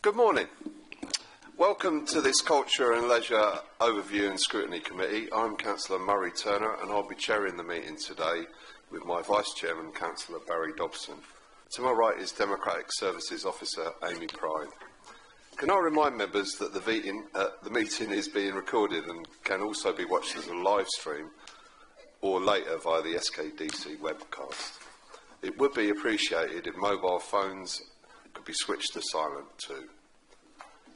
Good morning. Welcome to this Culture and Leisure Overview and Scrutiny Committee. I'm Councillor Murray Turner and I'll be chairing the meeting today with my Vice Chairman, Councillor Barry Dobson. To my right is Democratic Services Officer Amy Pride. Can I remind members that the meeting is being recorded and can also be watched as a live stream or later via the SKDC webcast. It would be appreciated if mobile phones could be switched to silent too.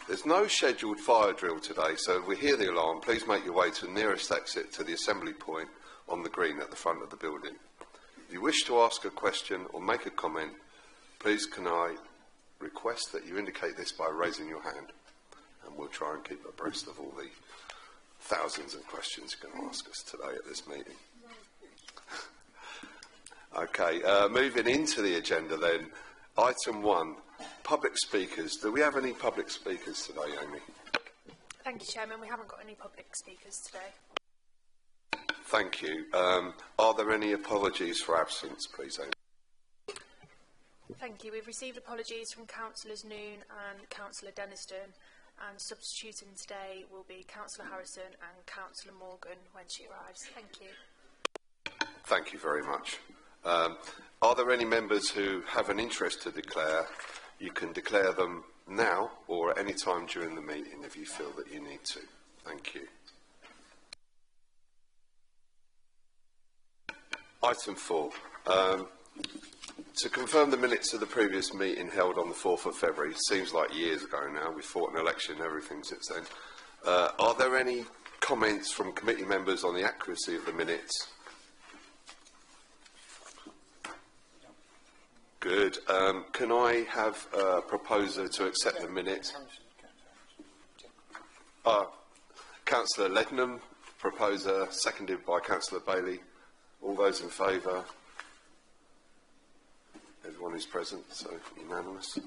There's no scheduled fire drill today, so if we hear the alarm, please make your way to the nearest exit to the assembly point on the green at the front of the building. If you wish to ask a question or make a comment, please can I request that you indicate this by raising your hand, and we'll try and keep abreast of all the thousands of questions you can ask us today at this meeting. Okay, moving into the agenda then, item 1, public speakers. Do we have any public speakers today, Amy? Thank you, Chairman. We haven't got any public speakers today. Thank you. Are there any apologies for absence, please, Amy? Thank you. We've received apologies from Councillors Noon and Councillor Denniston, and substituting today will be Councillor Harrison and Councillor Morgan when she arrives. Thank you. Thank you very much. Are there any members who have an interest to declare? You can declare them now or at any time during the meeting if you feel that you need to. Thank you. Item 4. To confirm the minutes of the previous meeting held on the 4th of February, seems like years ago now, we fought an election and everything since then. Are there any comments from committee members on the accuracy of the minutes? Good. Can I have a proposer to accept the minutes? Councillor Lednam, proposer, seconded by Councillor Bailey. All those in favour? Everyone is present, so unanimous.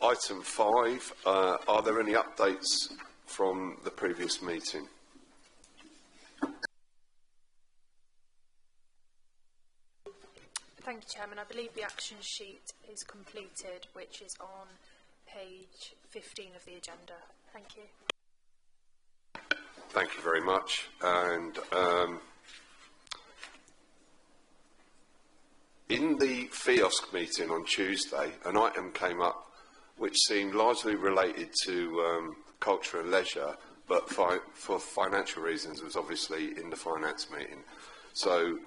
Item 5, are there any updates from the previous meeting? Thank you, Chairman. I believe the action sheet is completed, which is on page 15 of the agenda. Thank you. Thank you very much. And in the FIOSC meeting on Tuesday, an item came up which seemed largely related to culture and leisure, but for financial reasons was obviously in the finance meeting. So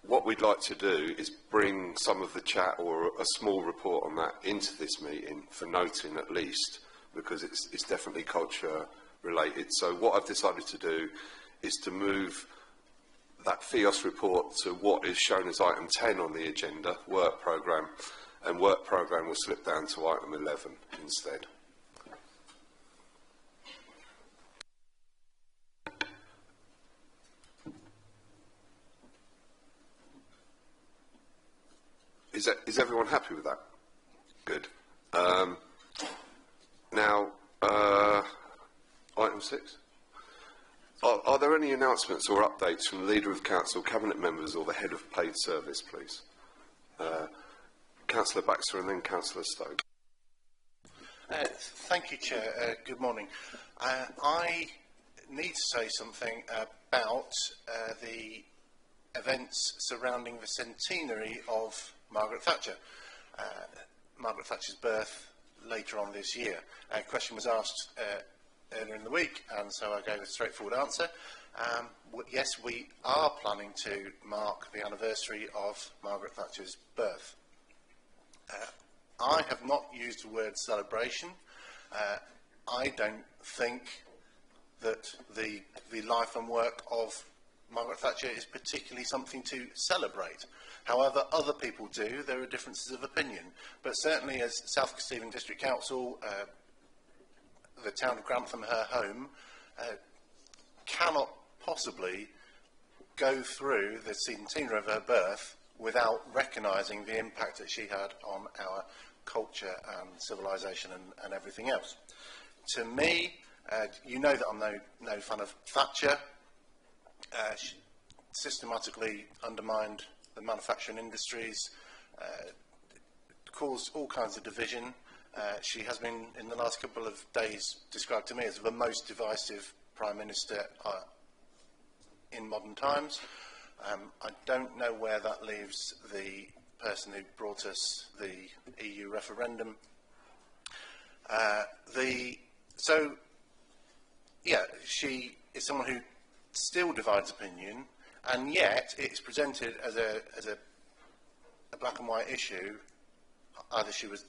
what we'd like to do is bring some of the chat or a small report on that into this meeting for noting at least, because it's definitely culture related. So what I've decided to do is to move that FIOS report to what is shown as item 10 on the agenda, work programme, and work programme will slip down to item 11 instead. Is everyone happy with that? Good. Now, item 6. Are there any announcements or updates from the Leader of Council, Cabinet members or the Head of Paid Service, please? Councillor Baxter and then Councillor Stokes. Thank you, Chair. Good morning. I need to say something about the events surrounding the centenary of Margaret Thatcher. Margaret Thatcher's birth later on this year. A question was asked earlier in the week, and so I gave a straightforward answer. Yes, we are planning to mark the anniversary of Margaret Thatcher's birth. I have not used the word celebration. I don't think that the life and work of Margaret Thatcher is particularly something to celebrate. However, other people do. There are differences of opinion. But certainly as South Kesteven District Council, the town of Grantham, her home, cannot possibly go through the centenary of her birth without recognising the impact that she had on our culture and civilisation and everything else. To me, you know that I'm no fan of Thatcher. systematically undermined the manufacturing industries, caused all kinds of division. She has been, in the last couple of days, described to me as the most divisive Prime Minister in modern times. I don't know where that leaves the person who brought us the EU referendum. She is someone who still divides opinion, and yet it's presented as a black and white issue. Either she was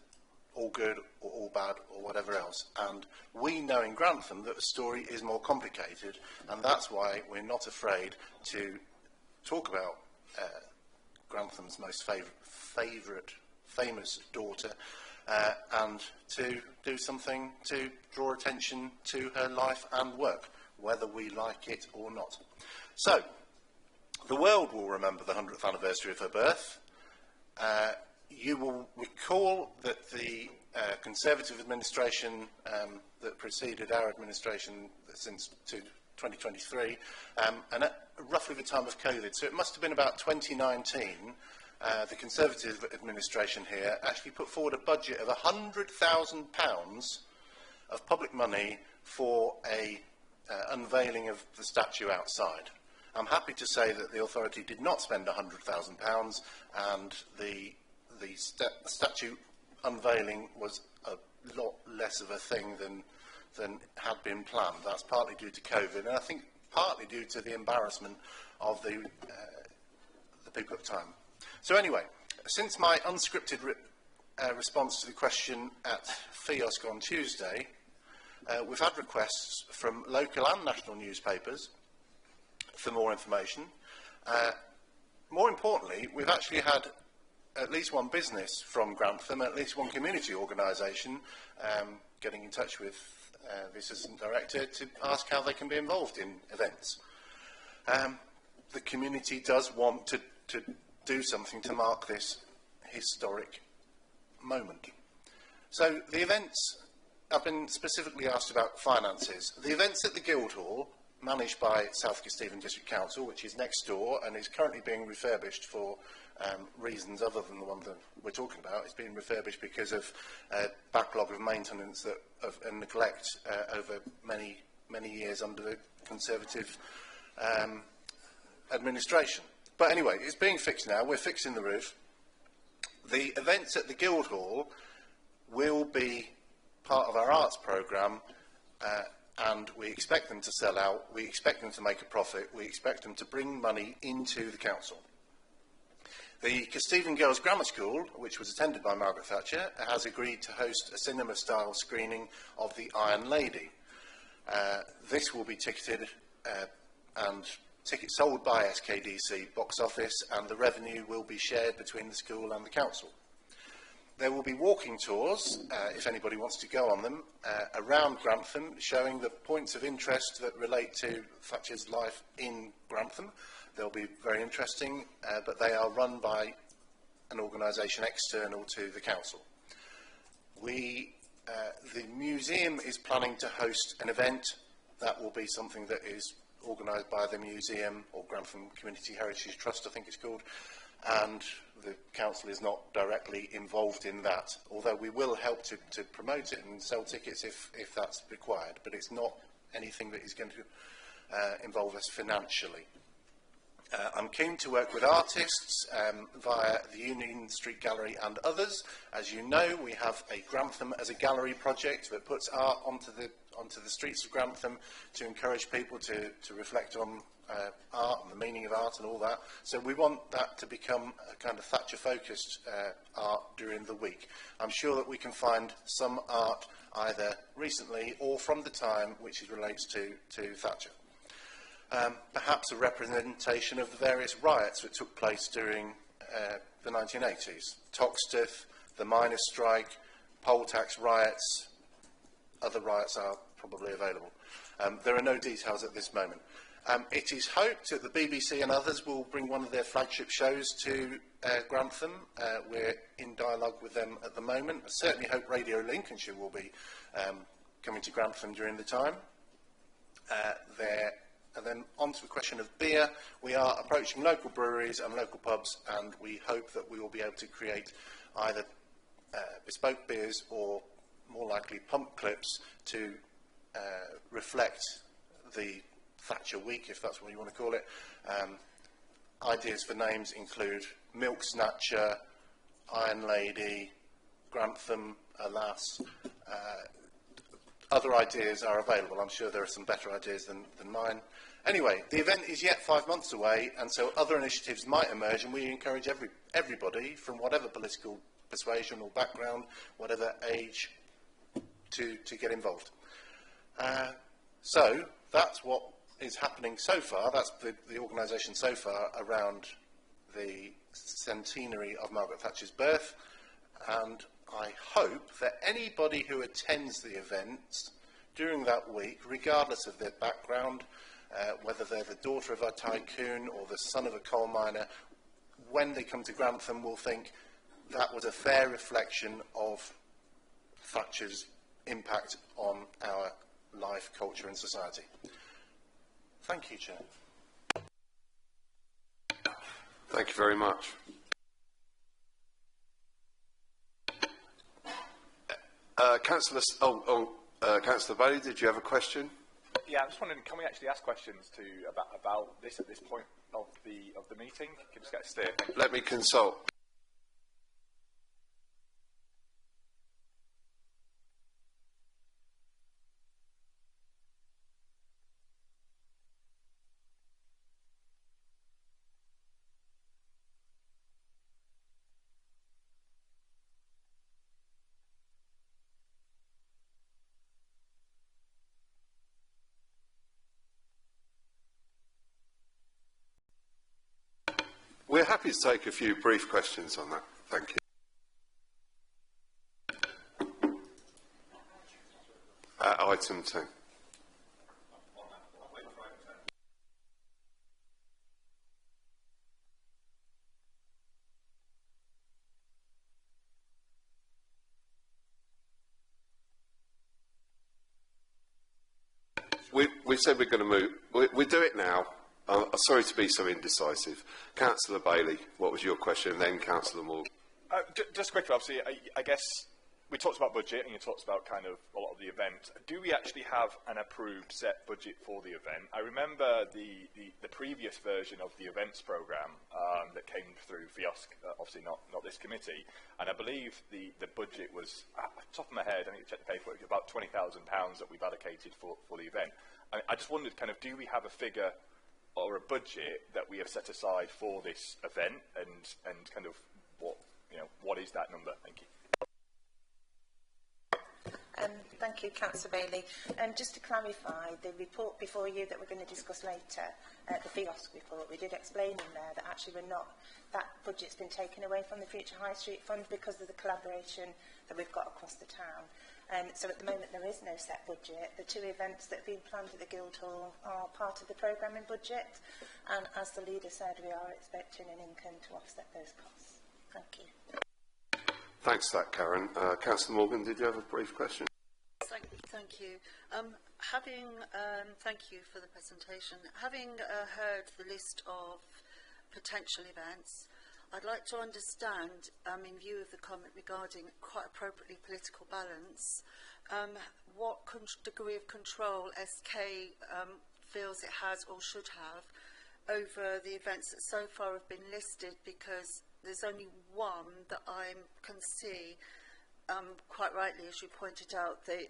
all good or all bad or whatever else. And we know in Grantham that the story is more complicated, and that's why we're not afraid to talk about Grantham's most famous daughter, and to do something to draw attention to her life and work, whether we like it or not. So, the world will remember the 100th anniversary of her birth. You will recall that the Conservative administration that preceded our administration since 2023, and at roughly the time of COVID, so it must have been about 2019, the Conservative administration here actually put forward a budget of £100,000 of public money for a unveiling of the statue outside. I'm happy to say that the authority did not spend £100,000, and the statue unveiling was a lot less of a thing than had been planned. That's partly due to COVID, and I think partly due to the embarrassment of the people at the time. So anyway, since my unscripted response to the question at FIOSC on Tuesday, we've had requests from local and national newspapers for more information. More importantly, we've actually had at least one business from Grantham, at least one community organisation, getting in touch with the Assistant Director to ask how they can be involved in events. The community does want to do something to mark this historic moment. So the events, I've been specifically asked about finances. The events at the Guildhall, managed by South Kesteven District Council, which is next door and is currently being refurbished for reasons other than the one that we're talking about. It's being refurbished because of a backlog of maintenance and neglect over many years under the Conservative administration. But anyway, it's being fixed now. We're fixing the roof. The events at the Guildhall will be part of our arts programme, and we expect them to sell out, we expect them to make a profit, we expect them to bring money into the council. The Kesteven Girls Grammar School, which was attended by Margaret Thatcher, has agreed to host a cinema-style screening of The Iron Lady. This will be ticketed and tickets sold by SKDC box office, and the revenue will be shared between the school and the council. There will be walking tours, if anybody wants to go on them, around Grantham, showing the points of interest that relate to Thatcher's life in Grantham. They'll be very interesting, but they are run by an organisation external to the council. The museum is planning to host an event that will be something that is organised by the museum, or Grantham Community Heritage Trust, I think it's called, and the council is not directly involved in that, although we will help to promote it and sell tickets if that's required, but it's not anything that is going to involve us financially. I'm keen to work with artists via the Union Street Gallery and others. As you know, we have a Grantham as a gallery project that puts art onto the streets of Grantham to encourage people to reflect on art and the meaning of art and all that. So we want that to become a kind of Thatcher-focused art during the week. I'm sure that we can find some art either recently or from the time which relates to Thatcher. Perhaps a representation of the various riots that took place during the 1980s. Toxteth, the miners' strike, poll tax riots. Other riots are probably available. There are no details at this moment. It is hoped that the BBC and others will bring one of their flagship shows to Grantham. We're in dialogue with them at the moment. I certainly hope Radio Lincolnshire will be coming to Grantham during the time. There And then on to the question of beer. We are approaching local breweries and local pubs, and we hope that we will be able to create either bespoke beers or more likely pump clips to reflect the Thatcher Week, if that's what you want to call it. Ideas for names include Milk Snatcher, Iron Lady, Grantham, Alas. Other ideas are available. I'm sure there are some better ideas than mine. Anyway, the event is yet 5 months away, and so other initiatives might emerge, and we encourage everybody from whatever political persuasion or background, whatever age, to get involved. So that's what is happening so far. That's the organisation so far around the centenary of Margaret Thatcher's birth, and I hope that anybody who attends the events during that week, regardless of their background, whether they're the daughter of a tycoon or the son of a coal miner, when they come to Grantham will think that was a fair reflection of Thatcher's impact on our life, culture and society. Thank you, Chair. Thank you very much. Councillor Bailey, did you have a question? Yeah, I'm just wondering, can we actually ask questions about this at this point of the meeting? Can you just get a steer? Let me consult. We're happy to take a few brief questions on that. Thank you. Item 10. We said we're going to move. We do it now. Sorry to be so indecisive. Councillor Bailey, what was your question? And then Councillor Morgan. Just quickly, obviously, I guess we talked about budget and you talked about kind of a lot of the event. Do we actually have an approved set budget for the event? I remember the previous version of the events programme that came through FIOSC, obviously not this committee, and I believe the budget was, at the top of my head, I need to check the paperwork, about £20,000 that we've allocated for the event. I just wondered, kind of, do we have a figure or a budget that we have set aside for this event, and kind of what is that number? Thank you. Thank you, Councillor Bailey. Just to clarify, the report before you that we're going to discuss later, the FIOSC report, we did explain in there that actually that budget's been taken away from the Future High Street Fund because of the collaboration that we've got across the town. So at the moment there is no set budget. The two events that have been planned at the Guildhall are part of the programming budget, and as the leader said, we are expecting an income to offset those costs. Thank you. Thanks for that, Karen. Councillor Morgan, did you have a brief question? Thank you. Thank you for the presentation. Having heard the list of potential events, I'd like to understand, in view of the comment regarding quite appropriately political balance, what degree of control SK feels it has or should have over the events that so far have been listed, because there's only one that I can see, quite rightly, as you pointed out, the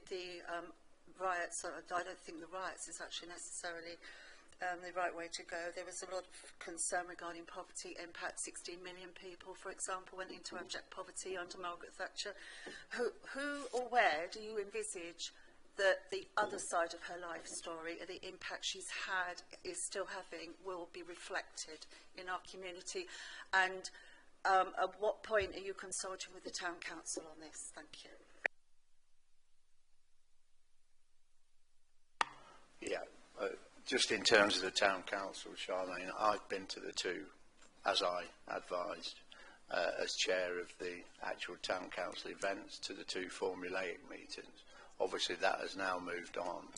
riots. I don't think the riots is actually necessarily the right way to go. There was a lot of concern regarding poverty impact. 16 million people, for example, went into abject poverty under Margaret Thatcher. Who or where do you envisage that the other side of her life story, the impact she's had, is still having, will be reflected in our community? And at what point are you consulting with the Town Council on this? Thank you. Yeah. Just in terms of the Town Council, Charlene, I've been to the two, as I advised, as chair of the actual Town Council events, to the two formulaic meetings. Obviously that has now moved on,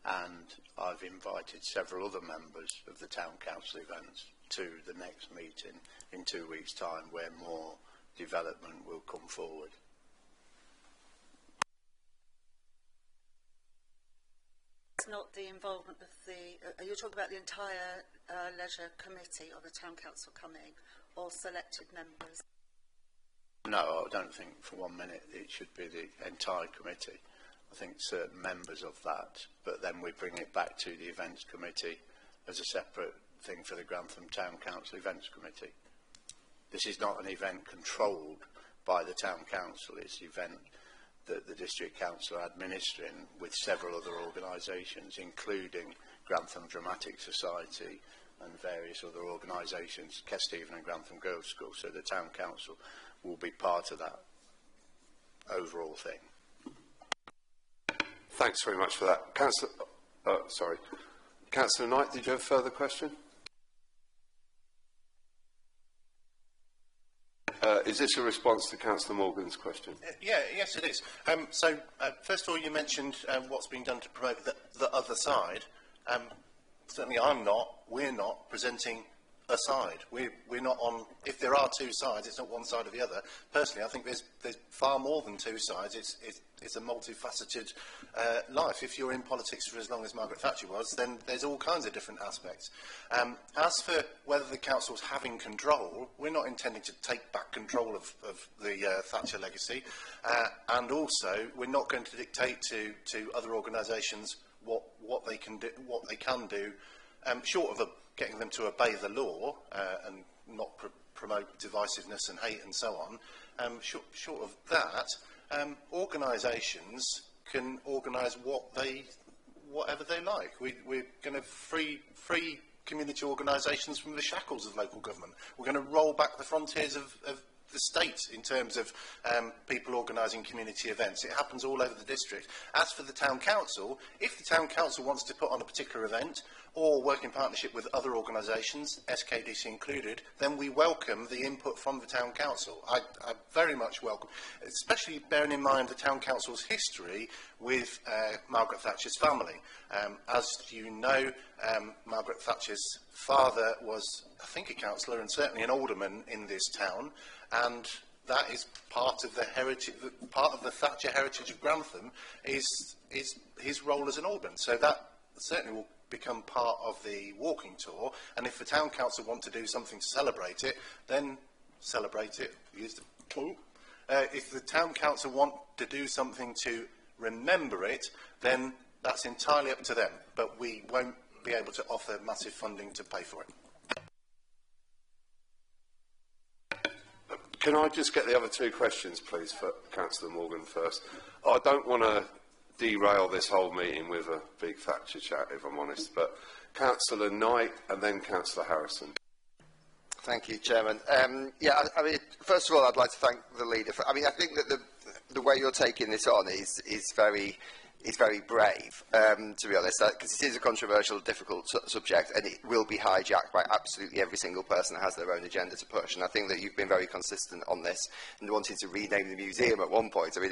and I've invited several other members of the Town Council events to the next meeting in 2 weeks' time, where more development will come forward. It's not the involvement of the... are you talking about the entire leisure committee or the Town Council coming, or selected members? No, I don't think for 1 minute it should be the entire committee. I think certain members of that, but then we bring it back to the events committee as a separate thing for the Grantham Town Council Events Committee. This is not an event controlled by the Town Council, it's an event that the District Council are administering with several other organisations, including Grantham Dramatic Society and various other organisations, Kesteven and Grantham Girls' School, so the Town Council will be part of that overall thing. Thanks very much for that. Councillor Knight, did you have a further question? Is this a response to Councillor Morgan's question? Yes, it is. First of all, you mentioned what's being done to promote the other side. Certainly we're not presenting a side. We're not on, if there are two sides, it's not one side or the other. Personally, I think there's far more than two sides. It's a multifaceted life. If you're in politics for as long as Margaret Thatcher was, then there's all kinds of different aspects. As for whether the council's having control, we're not intending to take back control of the Thatcher legacy, and also we're not going to dictate to other organisations what they can do, short of getting them to obey the law and not promote divisiveness and hate and so on. Short of that, organisations can organise whatever they like. We're going to free community organisations from the shackles of local government. We're going to roll back the frontiers of the state in terms of people organising community events. It happens all over the district. As for the Town Council, if the Town Council wants to put on a particular event or work in partnership with other organisations, SKDC included, then we welcome the input from the Town Council. I very much welcome, especially bearing in mind the Town Council's history with Margaret Thatcher's family. As you know, Margaret Thatcher's father was, I think, a councillor and certainly an alderman in this town, and that is part of the heritage, part of the Thatcher heritage of Grantham is his role as an alderman. So that certainly will become part of the walking tour, and if the Town Council want to do something to celebrate it, then celebrate it. Use the tool. If the Town Council want to do something to remember it, then that's entirely up to them, but we won't be able to offer massive funding to pay for it. Can I just get the other two questions, please, for Councillor Morgan first? I don't want to derail this whole meeting with a big Thatcher chat, if I'm honest, but Councillor Knight and then Councillor Harrison. Thank you, Chairman. I mean, first of all, I'd like to thank the leader. I think that the way you're taking this on is very brave, to be honest, because it is a controversial, difficult subject, and it will be hijacked by absolutely every single person that has their own agenda to push. And I think that you've been very consistent on this, and wanting to rename the museum at one point. I mean,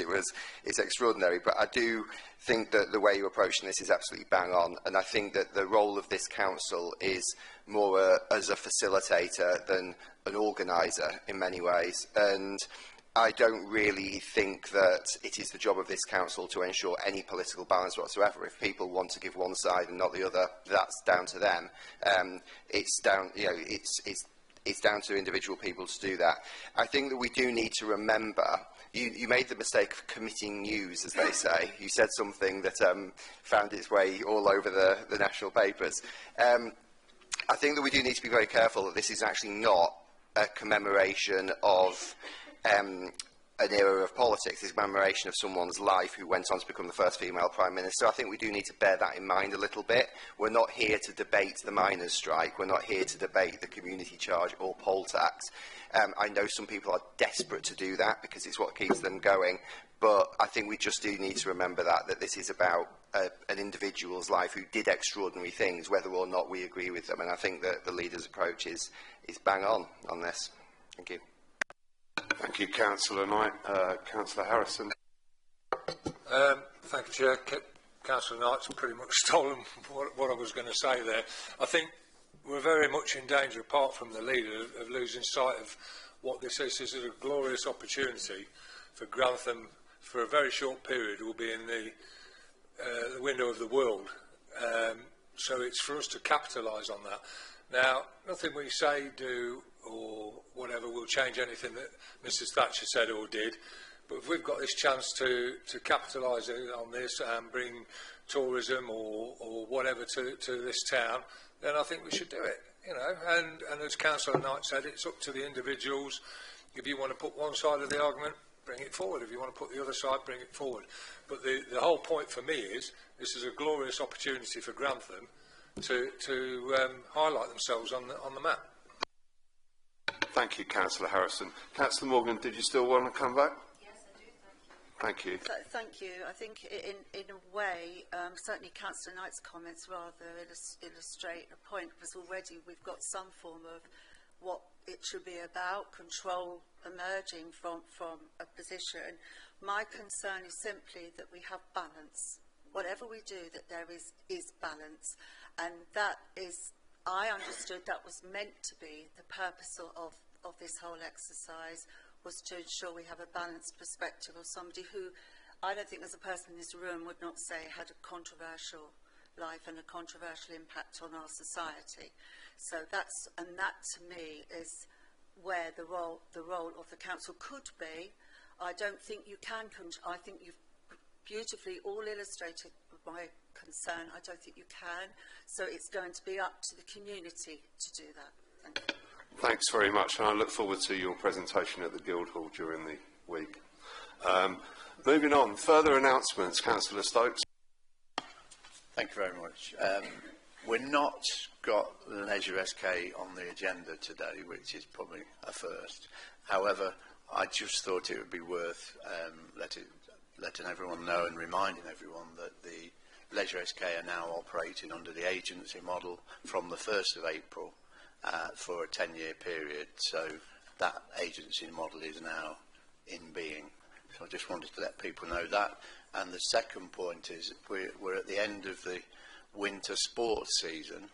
it's extraordinary, but I do think that the way you're approaching this is absolutely bang on, and I think that the role of this council is more as a facilitator than an organiser in many ways. And I don't really think that it is the job of this council to ensure any political balance whatsoever. If people want to give one side and not the other, that's down to them. It's down to individual people to do that. I think that we do need to remember. You made the mistake of committing news, as they say. You said something that found its way all over the national papers. I think that we do need to be very careful that this is actually not a commemoration of an era of politics. It's a commemoration of someone's life who went on to become the first female Prime Minister. I think we do need to bear that in mind a little bit. We're not here to debate the miners' strike. We're not here to debate the community charge or poll tax. I know some people are desperate to do that because it's what keeps them going, but I think we just do need to remember that this is about an individual's life who did extraordinary things, whether or not we agree with them. And I think that the leader's approach is bang on this. Thank you. Thank you, Councillor Knight. Councillor Harrison. Thank you, Chair. Councillor Knight's pretty much stolen what I was going to say there. I think we're very much in danger, apart from the leader, of losing sight of what this is. This is a glorious opportunity for Grantham, for a very short period, will be in the window of the world. So it's for us to capitalise on that. Now, nothing we say, do, or whatever will change anything that Mrs Thatcher said or did. But if we've got this chance to capitalise on this and bring tourism or whatever to this town, then I think we should do it. You know, and as Councillor Knight said, it's up to the individuals. If you want to put one side of the argument, bring it forward. If you want to put the other side, bring it forward. But the whole point for me is this is a glorious opportunity for Grantham to highlight themselves on the map. Thank you, Councillor Harrison. Councillor Morgan, did you still want to come back? Yes, I do. Thank you. Thank you. Thank you. I think in a way, certainly Councillor Knight's comments rather illustrate a point, because already we've got some form of what it should be about, control emerging from a position. My concern is simply that we have balance. Whatever we do, that there is balance. And that is, I understood that was meant to be the purpose of this whole exercise, was to ensure we have a balanced perspective of somebody who, I don't think there's a person in this room would not say had a controversial life and a controversial impact on our society. So that to me is where the role of the council could be. I don't think you can. I think you've beautifully all illustrated my concern. I don't think you can. So it's going to be up to the community to do that. Thank you. Thanks very much, and I look forward to your presentation at the Guildhall during the week. Moving on, further announcements, Councillor Stokes. Thank you very much. We're not got Leisure SK on the agenda today, which is probably a first. However, I just thought it would be worth letting everyone know and reminding everyone that the Leisure SK are now operating under the agency model from the 1st of April for a 10-year period. So that agency model is now in being. So I just wanted to let people know that. And the second point is we're at the end of the winter sports season,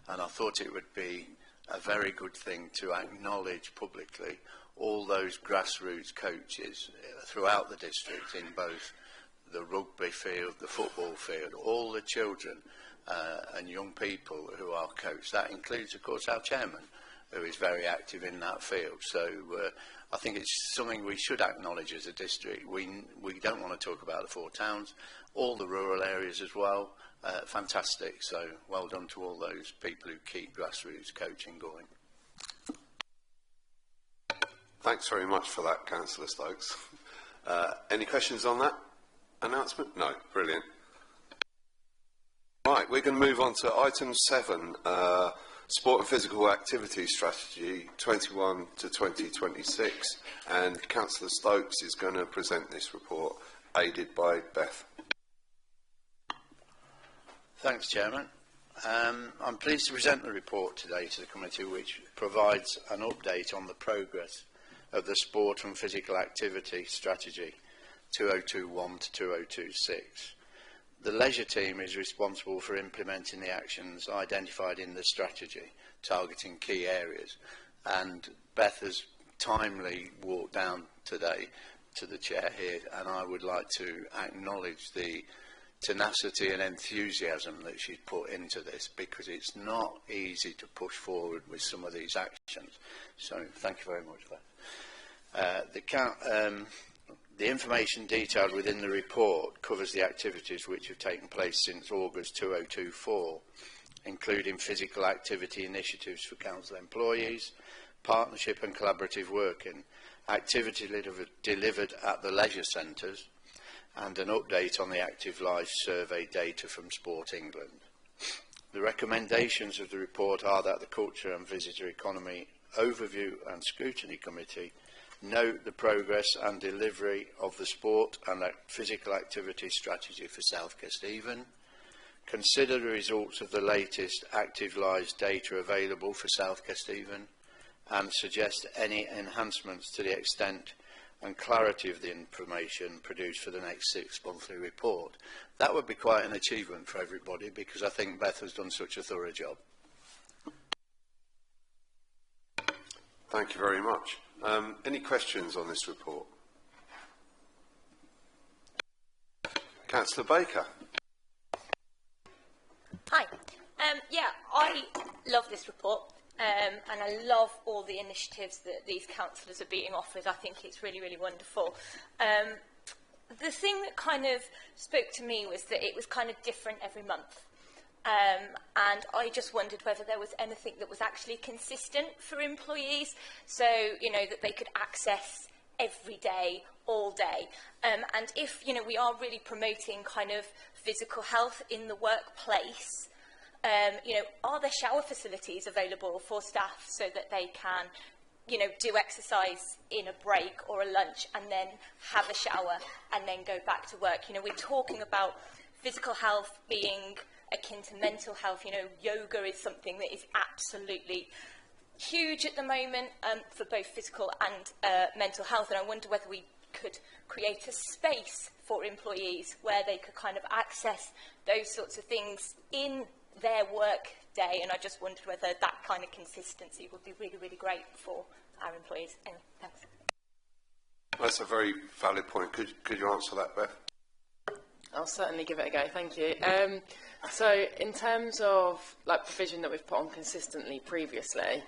and I thought it would be a very good thing to acknowledge publicly all those grassroots coaches throughout the district, in both the rugby field, the football field, all the children and young people who are coached. That includes, of course, our chairman, who is very active in that field. So I think it's something we should acknowledge as a district. We don't want to talk about the 4 towns, all the rural areas as well. Fantastic. So well done to all those people who keep grassroots coaching going. Thanks very much for that, Councillor Stokes. Any questions on that announcement? No. Brilliant. Right, we're going to move on to item 7, Sport and Physical Activity Strategy 21 to 2026, and Councillor Stokes is going to present this report, aided by Beth. Thanks, Chairman. I'm pleased to present the report today to the committee, which provides an update on the progress of the Sport and Physical Activity Strategy 2021 to 2026. The leisure team is responsible for implementing the actions identified in the strategy, targeting key areas. And Beth has timely walked down today to the chair here, and I would like to acknowledge the tenacity and enthusiasm that she's put into this, because it's not easy to push forward with some of these actions. So thank you very much, Beth. The information detailed within the report covers the activities which have taken place since August 2024, including physical activity initiatives for council employees, partnership and collaborative working, activity delivered at the leisure centres, and an update on the Active Lives survey data from Sport England. The recommendations of the report are that the Culture and Visitor Economy Overview and Scrutiny Committee note the progress and delivery of the sport and physical activity strategy for South Kesteven, consider the results of the latest Active Lives data available for South Kesteven, and suggest any enhancements to the extent and clarity of the information produced for the next 6 monthly report. That would be quite an achievement for everybody, because I think Beth has done such a thorough job. Thank you very much. Any questions on this report? Councillor Baker. Hi. Yeah, I love this report, and I love all the initiatives that these councillors are being offered. I think it's really, really wonderful. The thing that kind of spoke to me was that it was kind of different every month. And I just wondered whether there was anything that was actually consistent for employees, so, you know, that they could access every day, all day. And if, you know, we are really promoting kind of physical health in the workplace, you know, are there shower facilities available for staff so that they can, you know, do exercise in a break or a lunch and then have a shower and then go back to work? You know, we're talking about physical health being akin to mental health. You know, yoga is something that is absolutely huge at the moment for both physical and mental health, and I wonder whether we could create a space for employees where they could kind of access those sorts of things in their work day, and I just wondered whether that kind of consistency would be really, really great for our employees. Anyway, thanks. That's a very valid point. Could you answer that, Beth? I'll certainly give it a go, thank you. So in terms of like provision that we've put on consistently previously,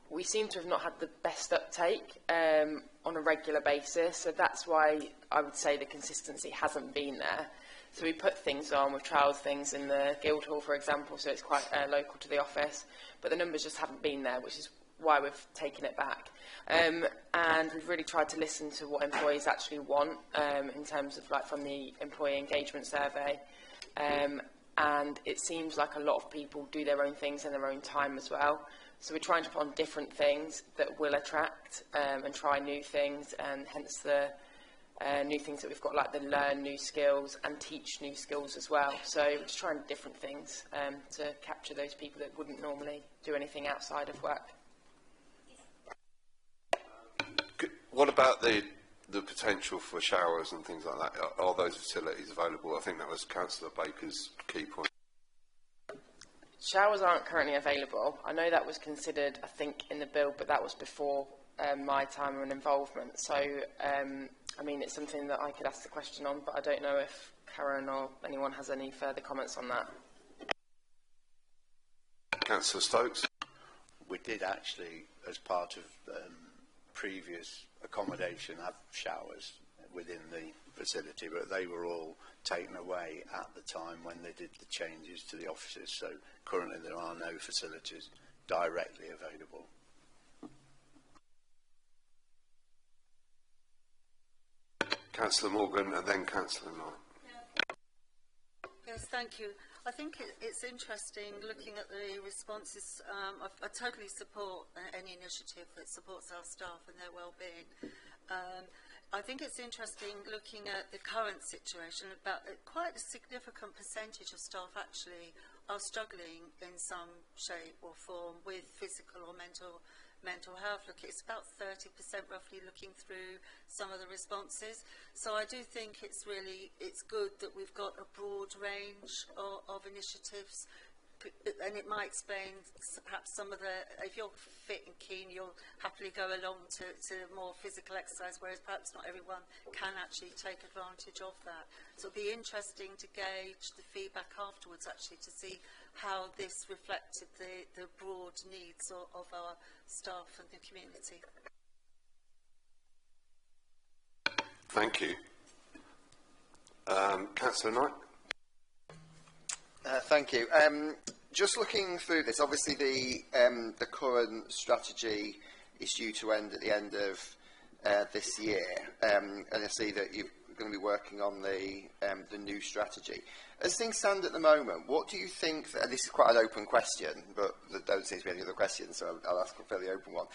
we seem to have not had the best uptake on a regular basis, so that's why I would say the consistency hasn't been there. So we put things on, we've trialled things in the Guildhall, for example, so it's quite local to the office, but the numbers just haven't been there, which is why we've taken it back. And we've really tried to listen to what employees actually want in terms of, like, from the employee engagement survey. And it seems like a lot of people do their own things in their own time as well. So we're trying to put on different things that will attract and try new things, and hence the new things that we've got, like the learn new skills and teach new skills as well. So we're just trying different things to capture those people that wouldn't normally do anything outside of work. What about the potential for showers and things like that? Are those facilities available? I think that was Councillor Baker's key point. Showers aren't currently available. I know that was considered, I think, in the bill, but that was before my time and involvement. So, I mean, it's something that I could ask the question on, but I don't know if Karen or anyone has any further comments on that. Councillor Stokes? We did actually, as part of previous accommodation, have showers within the facility, but they were all taken away at the time when they did the changes to the offices. So currently there are no facilities directly available. Councillor Morgan and then Councillor Knight. Yes, thank you. I think it's interesting looking at the responses. I totally support any initiative that supports our staff and their well-being. I think it's interesting looking at the current situation about quite a significant percentage of staff actually are struggling in some shape or form with physical or mental health. Look, it's about 30% roughly looking through some of the responses. So I do think it's good that we've got a broad range of initiatives, and it might explain perhaps some of the, if you're fit and keen, you'll happily go along to more physical exercise, whereas perhaps not everyone can actually take advantage of that. So it'll be interesting to gauge the feedback afterwards, actually, to see how this reflected the broad needs of our staff and the community. Thank you. Councillor Knight? Thank you. Just looking through this, obviously the current strategy is due to end at the end of this year, and I see that you're going to be working on the new strategy. As things stand at the moment, what do you think, and this is quite an open question, but there don't seem to be any other questions, so I'll ask a fairly open one.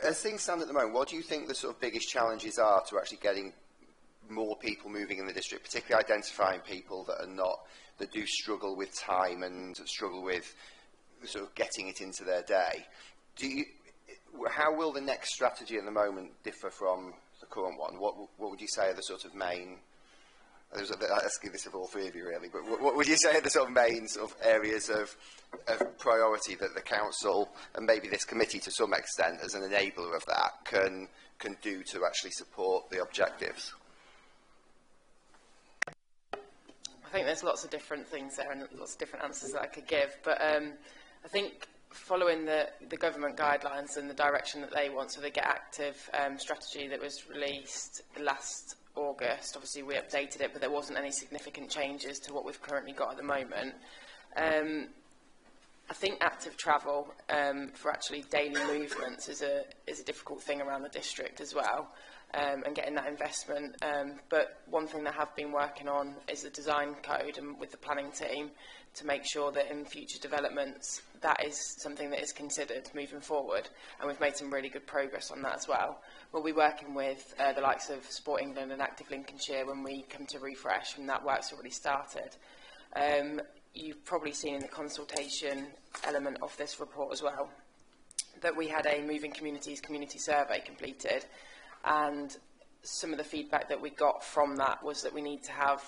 As things stand at the moment, what do you think the sort of biggest challenges are to actually getting more people moving in the district, particularly identifying people that do struggle with time and struggle with sort of getting it into their day? how will the next strategy at the moment differ from the current one? What would you say are the sort of main? I'll ask you this of all three of you, really. But what would you say are the sort of main sort of areas of priority that the council and maybe this committee, to some extent, as an enabler of that, can do to actually support the objectives? I think there's lots of different things there and lots of different answers that I could give. But I think following the government guidelines and the direction that they want, so the Get Active strategy that was released last August, obviously we updated it, but there wasn't any significant changes to what we've currently got at the moment. I think active travel for actually daily movements is a difficult thing around the district as well, and getting that investment. But one thing that I have been working on is the design code, and with the planning team, to make sure that in future developments that is something that is considered moving forward, and we've made some really good progress on that as well. We'll be working with the likes of Sport England and Active Lincolnshire when we come to refresh, and that work's already started. You've probably seen in the consultation element of this report as well that we had a Moving Communities community survey completed, and some of the feedback that we got from that was that we need to have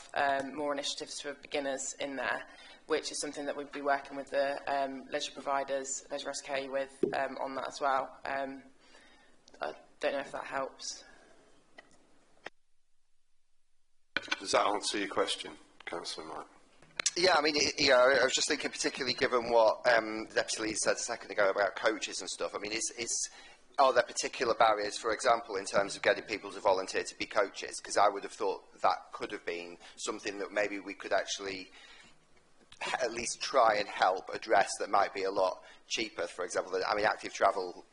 more initiatives for beginners in there, which is something that we'd be working with the leisure providers, Leisure SK, with on that as well. I don't know if that helps. Does that answer your question, Councillor Knight? Yeah, I mean, I was just thinking, particularly given what Deputy Lee said a second ago about coaches and stuff. I mean, are there particular barriers, for example, in terms of getting people to volunteer to be coaches? Because I would have thought that could have been something that maybe we could actually at least try and help address, that might be a lot cheaper. For example, I mean, active travel,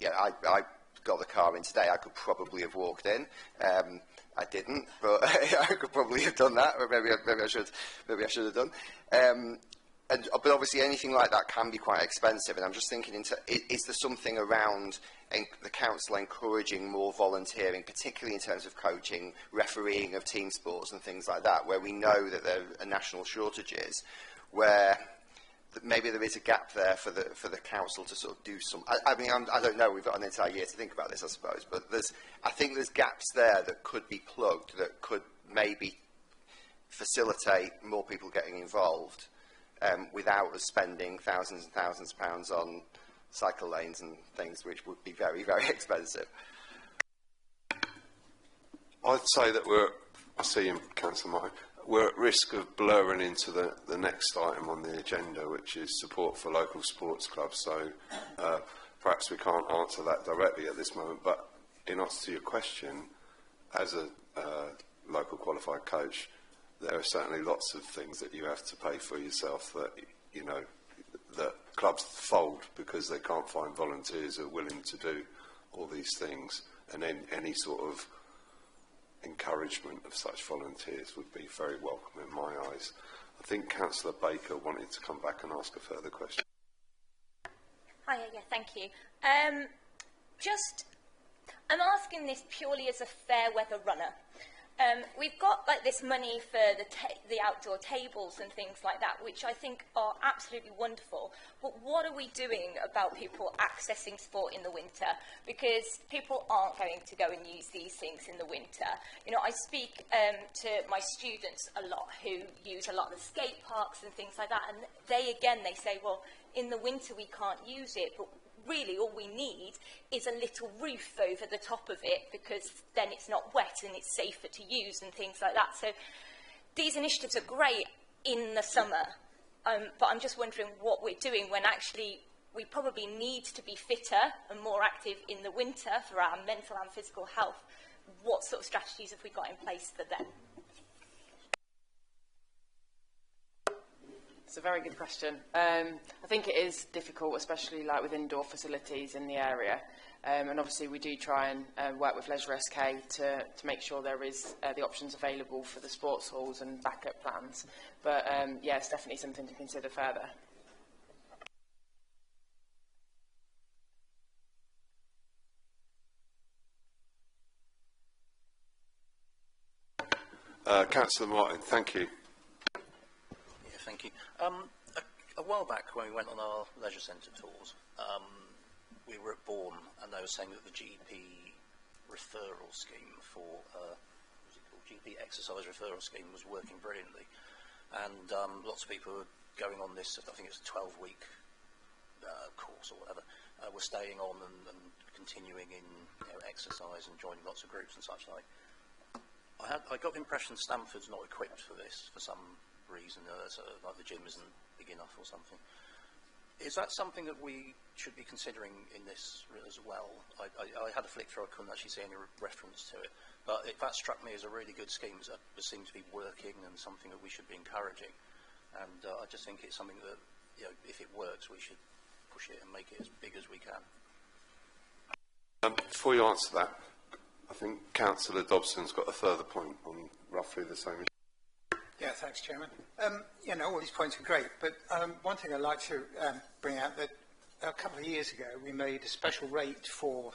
I got the car in today. I could probably have walked in. I didn't, but I could probably have done that, or maybe I should have done. But obviously anything like that can be quite expensive, and I'm just thinking, is there something around the council encouraging more volunteering, particularly in terms of coaching, refereeing of team sports and things like that, where we know that there are national shortages, where maybe there is a gap there for the council to sort of do some. I mean, I don't know. We've got an entire year to think about this, I suppose. But I think there's gaps there that could be plugged, that could maybe facilitate more people getting involved, without us spending thousands and thousands of pounds on cycle lanes and things, which would be very, very expensive. I'd say that I see you, Councillor Martin. We're at risk of blurring into the next item on the agenda, which is support for local sports clubs. So perhaps we can't answer that directly at this moment. But in answer to your question, as a local qualified coach, there are certainly lots of things that you have to pay for yourself that, that clubs fold because they can't find volunteers who are willing to do all these things. And then any sort of encouragement of such volunteers would be very welcome in my eyes. I think Councillor Baker wanted to come back and ask a further question. Hi, yeah, thank you. I'm asking this purely as a fair weather runner. We've got like this money for the outdoor tables and things like that, which I think are absolutely wonderful. But what are we doing about people accessing sport in the winter? Because people aren't going to go and use these things in the winter. I speak to my students a lot who use a lot of the skate parks and things like that, and they say, well, in the winter we can't use it, but really all we need is a little roof over the top of it, because then it's not wet and it's safer to use and things like that. So these initiatives are great in the summer, but I'm just wondering what we're doing when actually we probably need to be fitter and more active in the winter for our mental and physical health. What sort of strategies have we got in place for them? It's a very good question. I think it is difficult, especially like with indoor facilities in the area. And obviously we do try and work with Leisure SK to make sure there is the options available for the sports halls and backup plans. But yeah, it's definitely something to consider further. Councillor Martin, thank you. Thank you. A while back, when we went on our leisure centre tours, we were at Bourne, and they were saying that the GP referral scheme for what's it called? GP exercise referral scheme was working brilliantly, and lots of people were going on this. I think it's a 12-week course or whatever. Were staying on and continuing in exercise and joining lots of groups and such like. I got the impression Stamford's not equipped for this for some reason, like the gym isn't big enough or something. Is that something that we should be considering in this as well? I had a flick through, I couldn't actually see any reference to it, but that struck me as a really good scheme. It seemed to be working and something that we should be encouraging. And I just think it's something that, if it works, we should push it and make it as big as we can. Before you answer that, I think Councillor Dobson's got a further point on roughly the same issue. Yeah, thanks, Chairman. All these points are great, but one thing I'd like to bring out that a couple of years ago we made a special rate for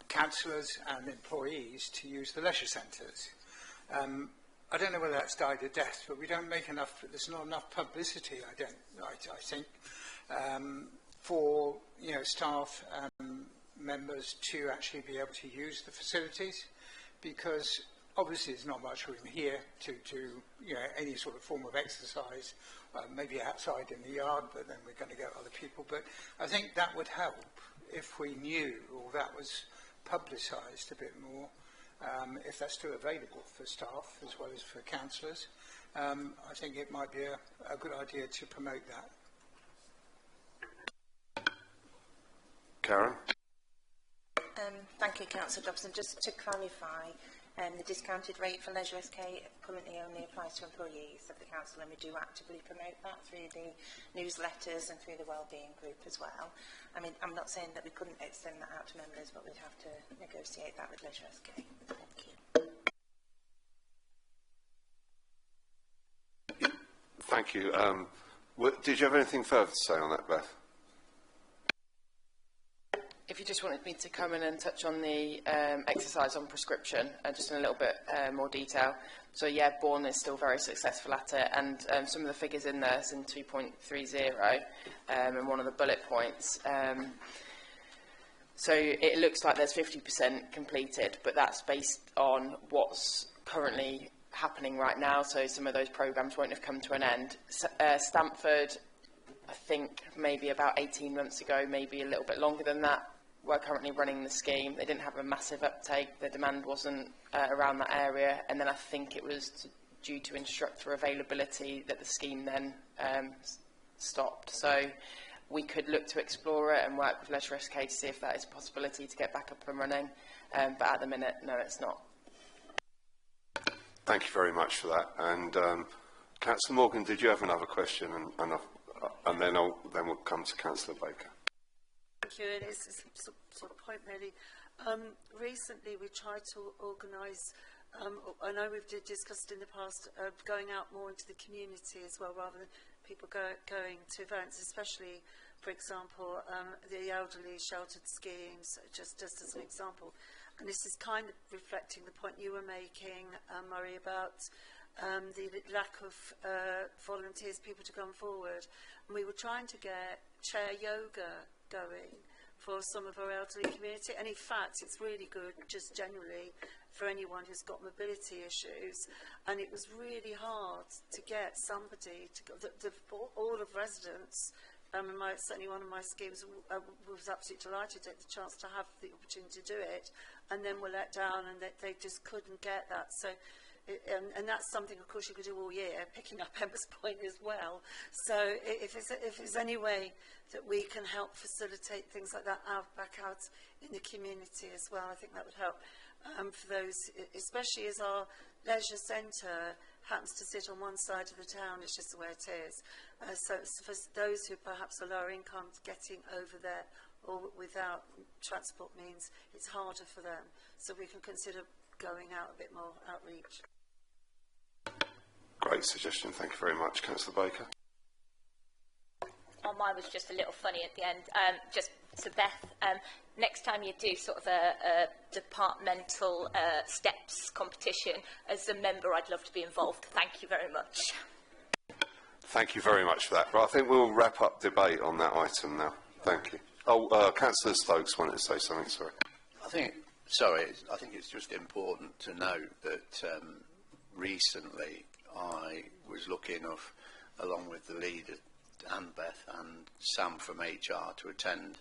councillors and employees to use the leisure centres. I don't know whether that's died a death, but we don't make enough. There's not enough publicity. I think for staff members to actually be able to use the facilities, because obviously there's not much room here to any sort of form of exercise, maybe outside in the yard, but then we're going to get other people. But I think that would help if we knew, or that was publicised a bit more, if that's still available for staff as well as for councillors. I think it might be a good idea to promote that. Karen? Thank you, Councillor Dobson. Just to clarify, the discounted rate for Leisure SK currently only applies to employees of the council, and we do actively promote that through the newsletters and through the wellbeing group as well. I mean, I'm not saying that we couldn't extend that out to members, but we'd have to negotiate that with Leisure SK. Thank you. Thank you. Did you have anything further to say on that, Beth? If you just wanted me to come in and touch on the exercise on prescription, just in a little bit more detail. So yeah, Bourne is still very successful at it, and some of the figures in there is in 2.30, and one of the bullet points. So it looks like there's 50% completed, but that's based on what's currently happening right now, so some of those programmes won't have come to an end. Stamford, I think maybe about 18 months ago, maybe a little bit longer than that, we're currently running the scheme. They didn't have a massive uptake, the demand wasn't around that area, and then I think it was due to instructor availability that the scheme then stopped. So we could look to explore it and work with Leisure SK to see if that is a possibility to get back up and running, but at the minute, no, it's not. Thank you very much for that. And Councillor Morgan, did you have another question? And then we'll come to Councillor Baker. Thank you. It is a sort of point really. Recently we tried to organise, I know we've discussed in the past, going out more into the community as well, rather than people going to events, especially, for example, the elderly sheltered schemes, just as an example. And this is kind of reflecting the point you were making, Murray, about the lack of volunteers, people to come forward. And we were trying to get chair yoga going for some of our elderly community, and in fact it's really good just generally for anyone who's got mobility issues, and it was really hard to get somebody to go, all of residents, certainly one of my schemes was absolutely delighted at the chance to have the opportunity to do it, and then were let down, and they just couldn't get that. So and that's something, of course, you could do all year, picking up Emma's point as well. So if there's any way that we can help facilitate things like that back out in the community as well, I think that would help for those, especially as our leisure centre happens to sit on one side of the town. It's just the way it is. So for those who perhaps are lower income, getting over there or without transport means, it's harder for them. So we can consider going out a bit more outreach. Great suggestion. Thank you very much, Councillor Baker. Oh, mine was just a little funny at the end. Just to Beth, next time you do sort of a departmental steps competition, as a member, I'd love to be involved. Thank you very much. Thank you very much for that. But I think we'll wrap up debate on that item now. Thank you. Councillor Stokes wanted to say something, sorry. I think it's just important to note that recently I was lucky enough, along with the leader, Anne Beth and Sam from HR, to attend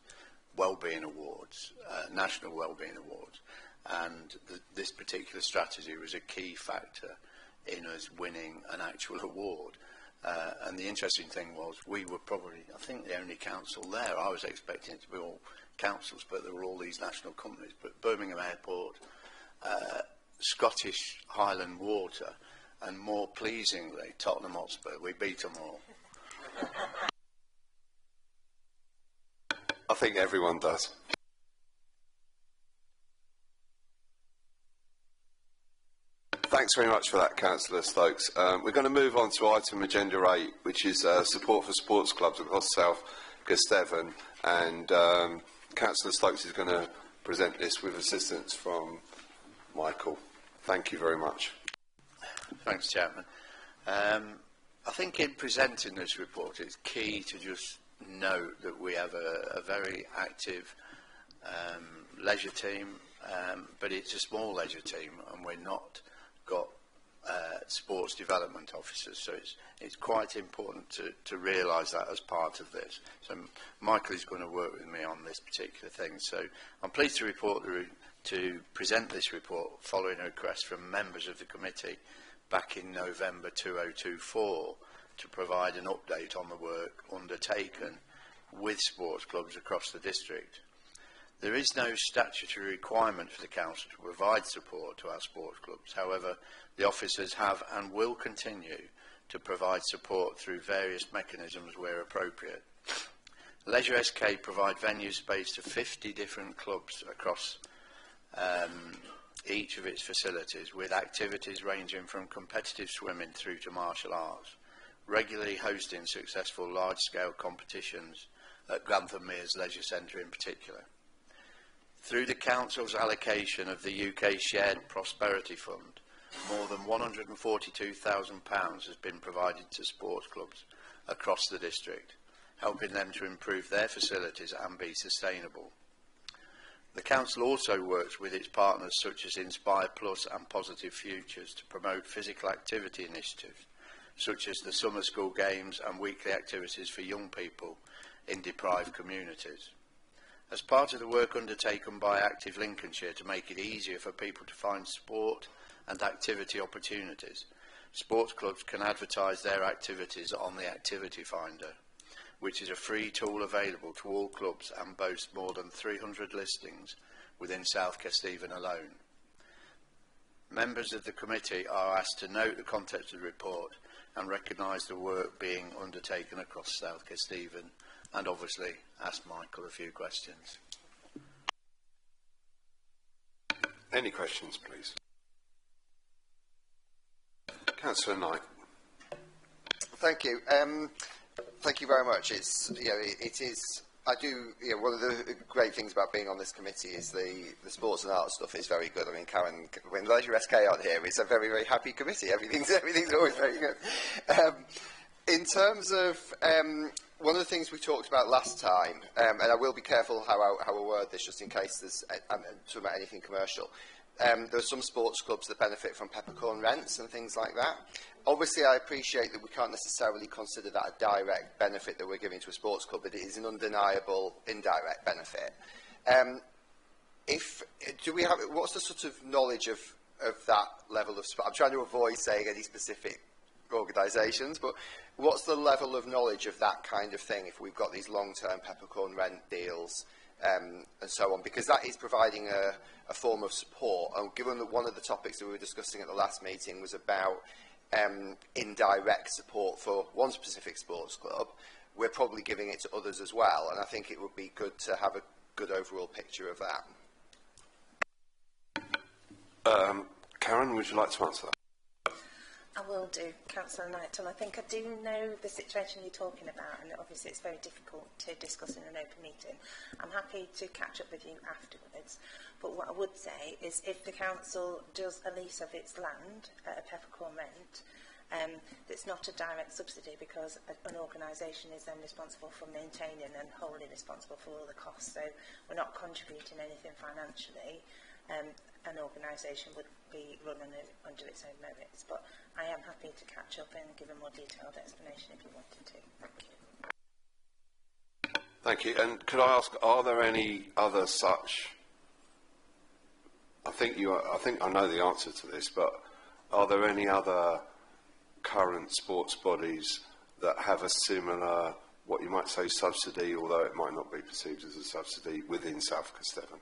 Wellbeing Awards, National Wellbeing Awards, and this particular strategy was a key factor in us winning an actual award. And the interesting thing was, we were probably, I think, the only council there. I was expecting it to be all councils, but there were all these national companies. But Birmingham Airport, Scottish Highland Water, and more pleasingly, Tottenham Hotspur. We beat them all. I think everyone does. Thanks very much for that, Councillor Stokes. We're going to move on to item agenda 8, which is support for sports clubs across South Kesteven, and Councillor Stokes is going to present this with assistance from Michael. Thank you very much. Thanks, Chairman. I think in presenting this report, it's key to just note that we have a very active leisure team, but it's a small leisure team, and we're not got sports development officers, so it's quite important to realise that as part of this. So Michael is going to work with me on this particular thing. So I'm pleased to report to present this report following a request from members of the committee back in November 2024 to provide an update on the work undertaken with sports clubs across the district. There is no statutory requirement for the Council to provide support to our sports clubs. However, the officers have and will continue to provide support through various mechanisms where appropriate. Leisure SK provide venue space to 50 different clubs across each of its facilities, with activities ranging from competitive swimming through to martial arts, regularly hosting successful large-scale competitions at Grantham Mears Leisure Centre in particular. Through the Council's allocation of the UK Shared Prosperity Fund, more than £142,000 has been provided to sports clubs across the district, helping them to improve their facilities and be sustainable. The Council also works with its partners such as Inspire Plus and Positive Futures to promote physical activity initiatives, such as the summer school games and weekly activities for young people in deprived communities. As part of the work undertaken by Active Lincolnshire to make it easier for people to find sport and activity opportunities, sports clubs can advertise their activities on the Activity Finder, which is a free tool available to all clubs and boasts more than 300 listings within South Kesteven alone. Members of the committee are asked to note the context of the report and recognise the work being undertaken across South Kesteven, and obviously ask Michael a few questions. Any questions, please? Councillor Knight. Thank you. Thank you very much. It's, you know, it is. I do. You know, one of the great things about being on this committee is the sports and arts stuff is very good. I mean, Karen, when Leisure SK aren't here, it's a very, very happy committee. Everything's always very good. In terms of one of the things we talked about last time, and I will be careful how I word this, just in case there's talking about anything commercial. There are some sports clubs that benefit from peppercorn rents and things like that. Obviously, I appreciate that we can't necessarily consider that a direct benefit that we're giving to a sports club, but it is an undeniable indirect benefit. What's the sort of knowledge of that level of? I'm trying to avoid saying any specific organisations, but what's the level of knowledge of that kind of thing if we've got these long-term peppercorn rent deals and so on, because that is providing a form of support. And given that one of the topics that we were discussing at the last meeting was about indirect support for one specific sports club, we're probably giving it to others as well, and I think it would be good to have a good overall picture of that. Karen, would you like to answer that? I will do, Councillor Knight, and I think I do know the situation you're talking about, and obviously it's very difficult to discuss in an open meeting. I'm happy to catch up with you afterwards, but what I would say is if the council does a lease of its land at a peppercorn rent, It's not a direct subsidy because an organisation is then responsible for maintaining and wholly responsible for all the costs. So we're not contributing anything financially. An organisation would be run under its own merits. But I am happy to catch up and give a more detailed explanation if you wanted to. Thank you. Thank you. And could I ask, are there any other such? I think I know the answer to this, but are there any other current sports bodies that have a similar, what you might say, subsidy, although it might not be perceived as a subsidy, within South Kesteven?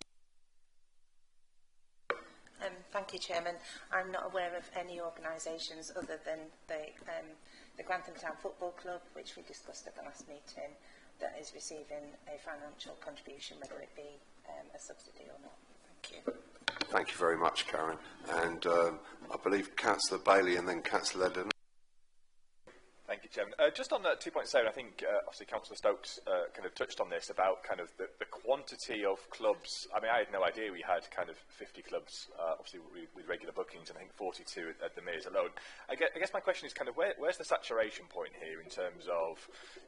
Thank you, Chairman. I'm not aware of any organisations other than the Grantham Town Football Club, which we discussed at the last meeting, that is receiving a financial contribution, whether it be a subsidy or not. Thank you. Thank you very much, Karen. And I believe Councillor Bailey and then Councillor Eden. Thank you, Chairman. Just on 2.7, I think obviously Councillor Stokes kind of touched on this about kind of the quantity of clubs. I mean, I had no idea we had kind of 50 clubs, obviously with regular bookings, and I think 42 at the Mears alone. I guess my question is kind of where's the saturation point here in terms of,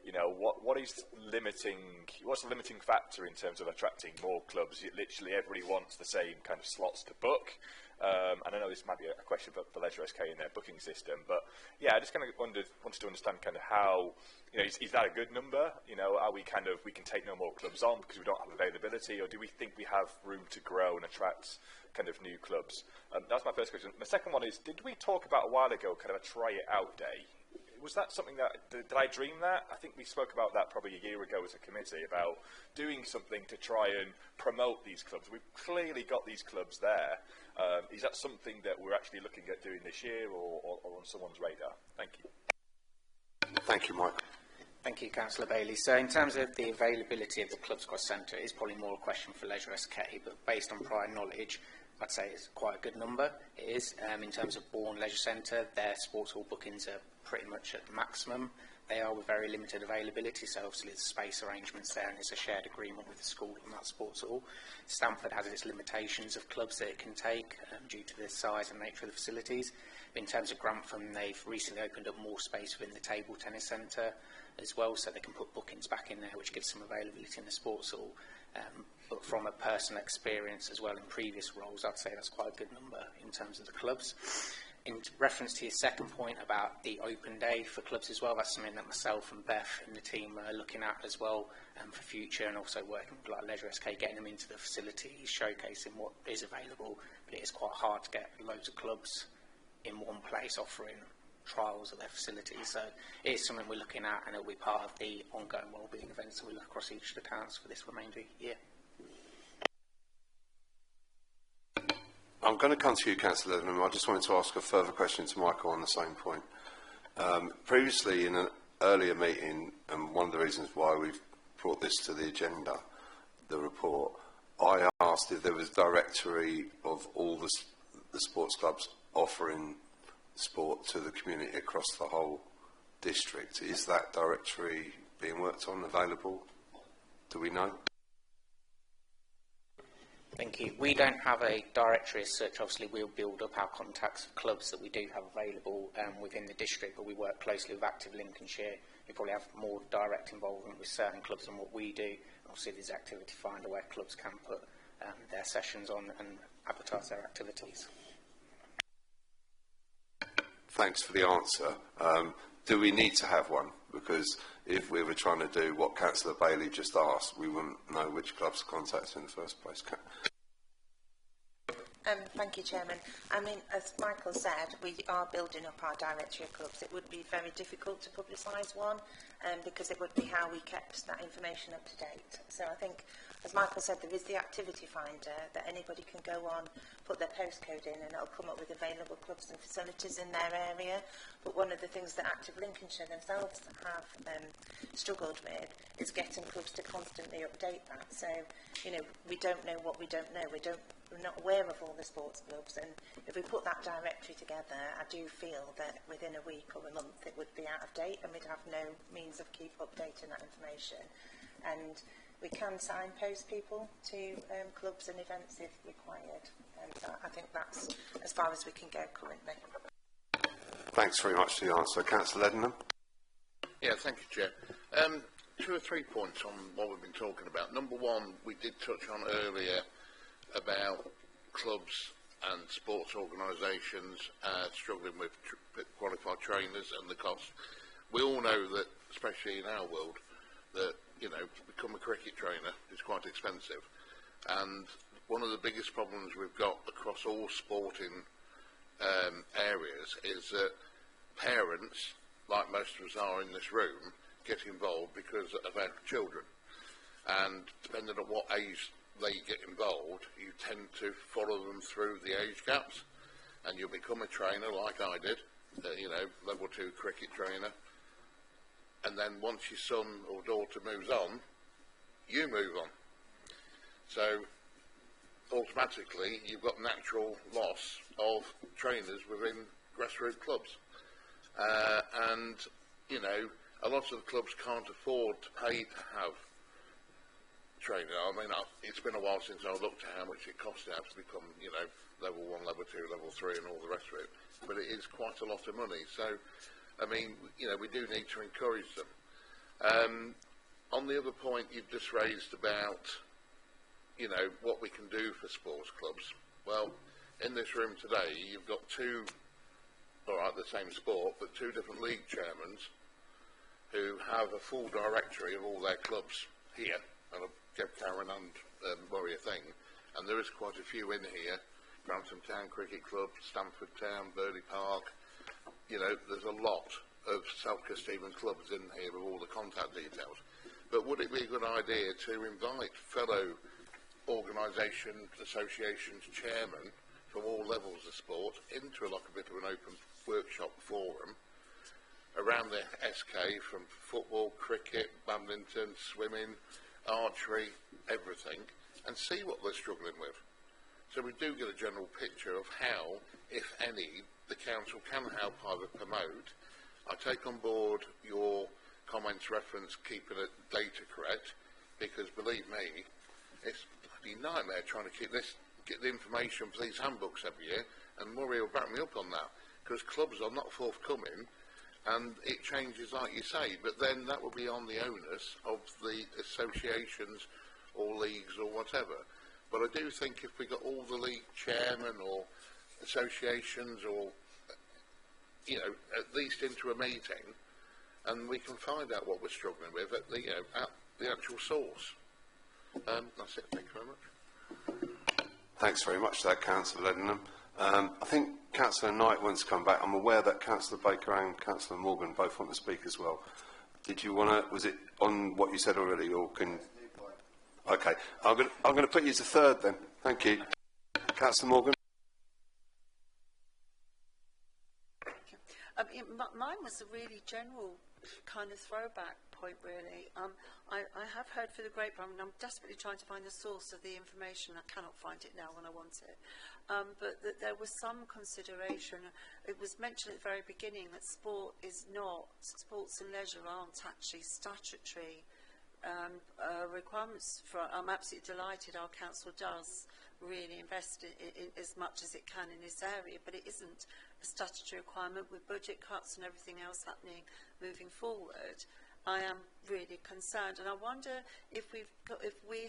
you know, what's the limiting factor in terms of attracting more clubs? Literally everybody wants the same kind of slots to book. And I know this might be a question for Leisure SK in their booking system, but yeah, I just kind of wanted to understand kind of how, you know, is that a good number? You know, are we kind of, we can take no more clubs on because we don't have availability, or do we think we have room to grow and attract kind of new clubs? That's my first question. My second one is, did we talk about a while ago kind of a try it out day? Was that something that, did I dream that? I think we spoke about that probably a year ago as a committee, about doing something to try and promote these clubs. We've clearly got these clubs there. Is that something that we're actually looking at doing this year or on someone's radar? Thank you. Thank you, Mike. Thank you, Councillor Bailey. So in terms of the availability of the Clubs Cross Centre, it's probably more a question for Leisure SK, but based on prior knowledge, I'd say it's quite a good number. It is. In terms of Bourne Leisure Centre, their sports hall bookings are pretty much at the maximum. They are with very limited availability, so obviously there's space arrangements there and there's a shared agreement with the school on that sports hall. Stamford has its limitations of clubs that it can take due to the size and nature of the facilities. In terms of Grantham, they've recently opened up more space within the table tennis centre as well, so they can put bookings back in there, which gives some availability in the sports hall. But from a personal experience as well in previous roles, I'd say that's quite a good number in terms of the clubs. In reference to your second point about the open day for clubs as well, that's something that myself and Beth and the team are looking at as well for future, and also working with like Leisure SK, getting them into the facilities, showcasing what is available. But it is quite hard to get loads of clubs in one place offering trials of their facilities. So it is something we're looking at, and it will be part of the ongoing wellbeing events that we look across each of the towns for this remainder year. I'm going to come to you, Councillor Levenham. I just wanted to ask a further question to Michael on the same point. Previously, in an earlier meeting, and one of the reasons why we've brought this to the agenda, the report, I asked if there was a directory of all the sports clubs offering sport to the community across the whole district. Is that directory being worked on, available? Do we know? Thank you. We don't have a directory as such. Obviously, we'll build up our contacts of clubs that we do have available within the district, but we work closely with Active Lincolnshire. We probably have more direct involvement with certain clubs than what we do. Obviously, there's Activity Finder where clubs can put their sessions on and advertise their activities. Thanks for the answer. Do we need to have one? Because if we were trying to do what Councillor Bailey just asked, we wouldn't know which clubs to contact in the first place. Thank you, Chairman. I mean, as Michael said, we are building up our directory of clubs. It would be very difficult to publicise one because it would be how we kept that information up to date. So I think, as Michael said, there is the activity finder that anybody can go on, put their postcode in, and it'll come up with available clubs and facilities in their area. But one of the things that Active Lincolnshire themselves have struggled with is getting clubs to constantly update that. So, you know, we don't know what we don't know. We're not aware of all the sports clubs, and if we put that directory together, I do feel that within a week or a month it would be out of date, and we'd have no means of keep updating that information. And we can signpost people to clubs and events if required, and I think that's as far as we can go currently. Thanks very much for the answer. Councillor Leadenham. Yeah, thank you, Chair. 2 or 3 points on what we've been talking about. Number one, we did touch on earlier about clubs and sports organisations struggling with qualified trainers and the cost. We all know that, especially in our world, that, you know, to become a cricket trainer is quite expensive. And one of the biggest problems we've got across all sporting areas is that parents, like most of us are in this room, get involved because of our children. And depending on what age they get involved, you tend to follow them through the age gaps, and you'll become a trainer like I did, you know, level 2 cricket trainer. And then once your son or daughter moves on, you move on. So automatically you've got natural loss of trainers within grassroots clubs. And, you know, a lot of the clubs can't afford to pay to have trainer. I mean, it's been a while since I looked at how much it costs now to become, you know, level 1, level 2, level 3 and all the rest of it. But it is quite a lot of money. So, I mean, you know, we do need to encourage them. On the other point you've just raised about, you know, what we can do for sports clubs. Well, in this room today, you've got 2, all right, the same sport, but 2 different league chairmen who have a full directory of all their clubs here. And I'll give Karen and Murray a thing. And there is quite a few in here. Grantham Town Cricket Club, Stamford Town, Burley Park. You know, there's a lot of South Kesteven clubs in here with all the contact details. But would it be a good idea to invite fellow organisations, associations, chairmen from all levels of sport into like a bit of an open workshop forum around the SK, from football, cricket, badminton, swimming, archery, everything, and see what they're struggling with. So we do get a general picture of how, if any, the council can help either promote. I take on board your comments reference keeping the data correct, because believe me, it's a bloody nightmare trying to get the information for these handbooks every year, and Murray will back me up on that, because clubs are not forthcoming, and it changes like you say, but then that will be on the onus of the associations or leagues or whatever. But I do think if we got all the league chairmen or associations or, you know, at least into a meeting, and we can find out what we're struggling with at the, you know, at the actual source. That's it. Thank you very much. Thanks very much for that, Councillor Leadenham. I think Councillor Knight wants to come back. I'm aware that Councillor Baker and Councillor Morgan both want to speak as well. Did you want to, was it on what you said already, or can... Okay, I'm going to put you to third then. Thank you. Councillor Morgan. Mine was a really general kind of throwback point, really. I have heard through the grapevine, and I'm desperately trying to find the source of the information. I cannot find it now when I want it. But that there was some consideration. It was mentioned at the very beginning that sports and leisure aren't actually statutory requirements. I'm absolutely delighted our council does really invest in as much as it can in this area, but it isn't a statutory requirement. With budget cuts and everything else happening moving forward, I am really concerned, and I wonder if we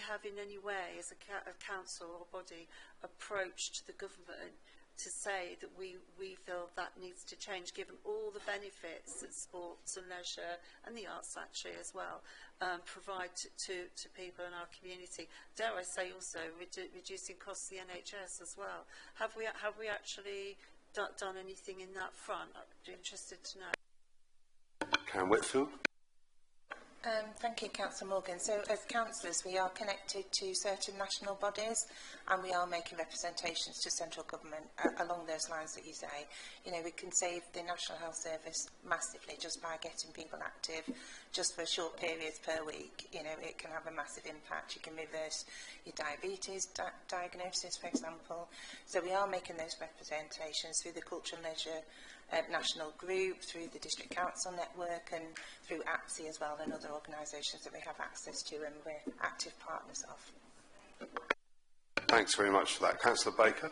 have in any way, as a council or body, approached the government to say that we feel that needs to change, given all the benefits that sports and leisure and the arts actually as well provide to people in our community. Dare I say also reducing costs to the NHS as well. Have we actually done anything in that front? I'd be interested to know. Karen Whitfield. Thank you, Councillor Morgan. So as councillors, we are connected to certain national bodies, and we are making representations to central government along those lines that you say. You know, we can save the National Health Service massively just by getting people active just for short periods per week. You know, it can have a massive impact. You can reverse your diabetes diagnosis, for example. So we are making those representations through the Culture and Leisure national group, through the District Council network, and through APSI as well, and other organisations that we have access to and we're active partners of. Thanks very much for that. Councillor Baker.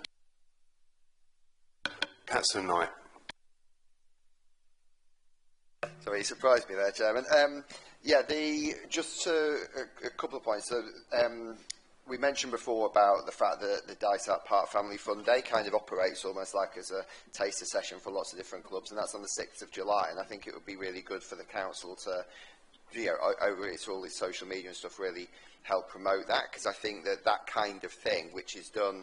Councillor Knight. Sorry, you surprised me there, Chairman. Yeah, just a couple of points. So, we mentioned before about the fact that the Dysart Park Family Fun Day kind of operates almost like as a taster session for lots of different clubs, and that's on the 6th of July. And I think it would be really good for the council to, over its all its social media and stuff, really help promote that, because I think that that kind of thing, which is done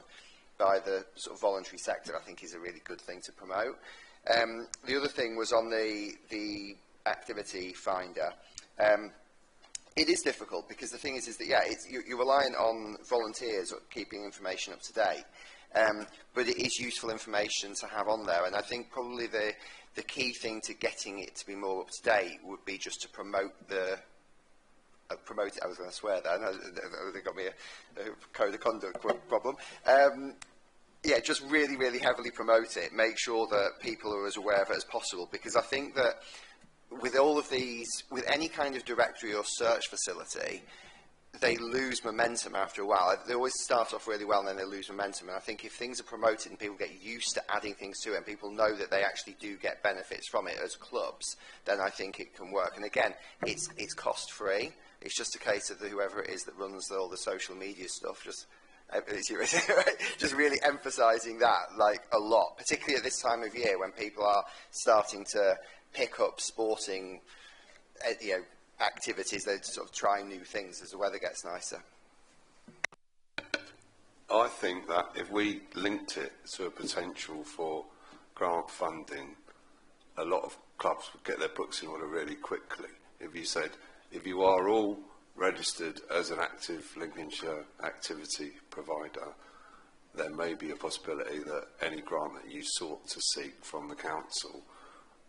by the sort of voluntary sector, I think is a really good thing to promote. The other thing was on the activity finder. It is difficult because the thing is that, yeah, you're relying on volunteers keeping information up to date, but it is useful information to have on there, and I think probably the key thing to getting it to be more up to date would be just to promote it. I was going to swear there. They got me a code of conduct problem. Yeah, just really, really heavily promote it. Make sure that people are as aware of it as possible, because I think that with all of these, with any kind of directory or search facility, they lose momentum after a while. They always start off really well and then they lose momentum. And I think if things are promoted and people get used to adding things to it and people know that they actually do get benefits from it as clubs, then I think it can work. And again, it's cost-free. It's just a case of whoever it is that runs all the social media stuff, just really emphasising that like a lot, particularly at this time of year when people are starting to pick up sporting activities. They're sort of trying new things as the weather gets nicer. I think that if we linked it to a potential for grant funding, a lot of clubs would get their books in order really quickly. If you said, if you are all registered as an active Lincolnshire activity provider, there may be a possibility that any grant that you sought to seek from the council,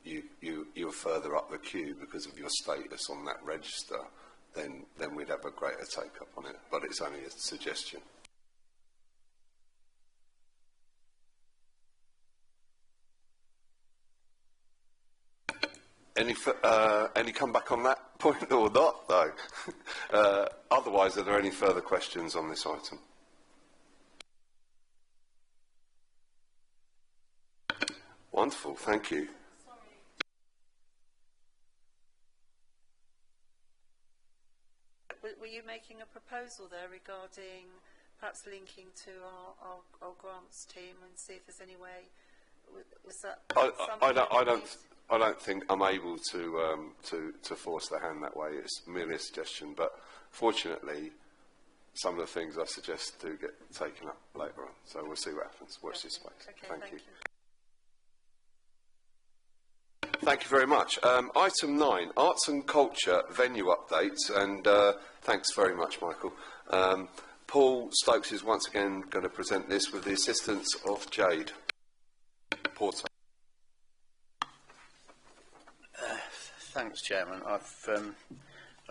you're further up the queue because of your status on that register, then we'd have a greater take-up on it. But it's only a suggestion. Any comeback on that point or not, though? Otherwise, are there any further questions on this item? Wonderful, thank you. Were you making a proposal there regarding perhaps linking to our grants team and see if there's any way? Was that? I don't think I'm able to force the hand that way. It's merely a suggestion, but fortunately, some of the things I suggest do get taken up later on. So we'll see what happens. Watch this space. Okay, thank you. Thank you very much. Item 9, Arts and Culture venue updates, and thanks very much, Michael. Paul Stokes is once again going to present this with the assistance of Jade Porter. Thanks, Chairman. I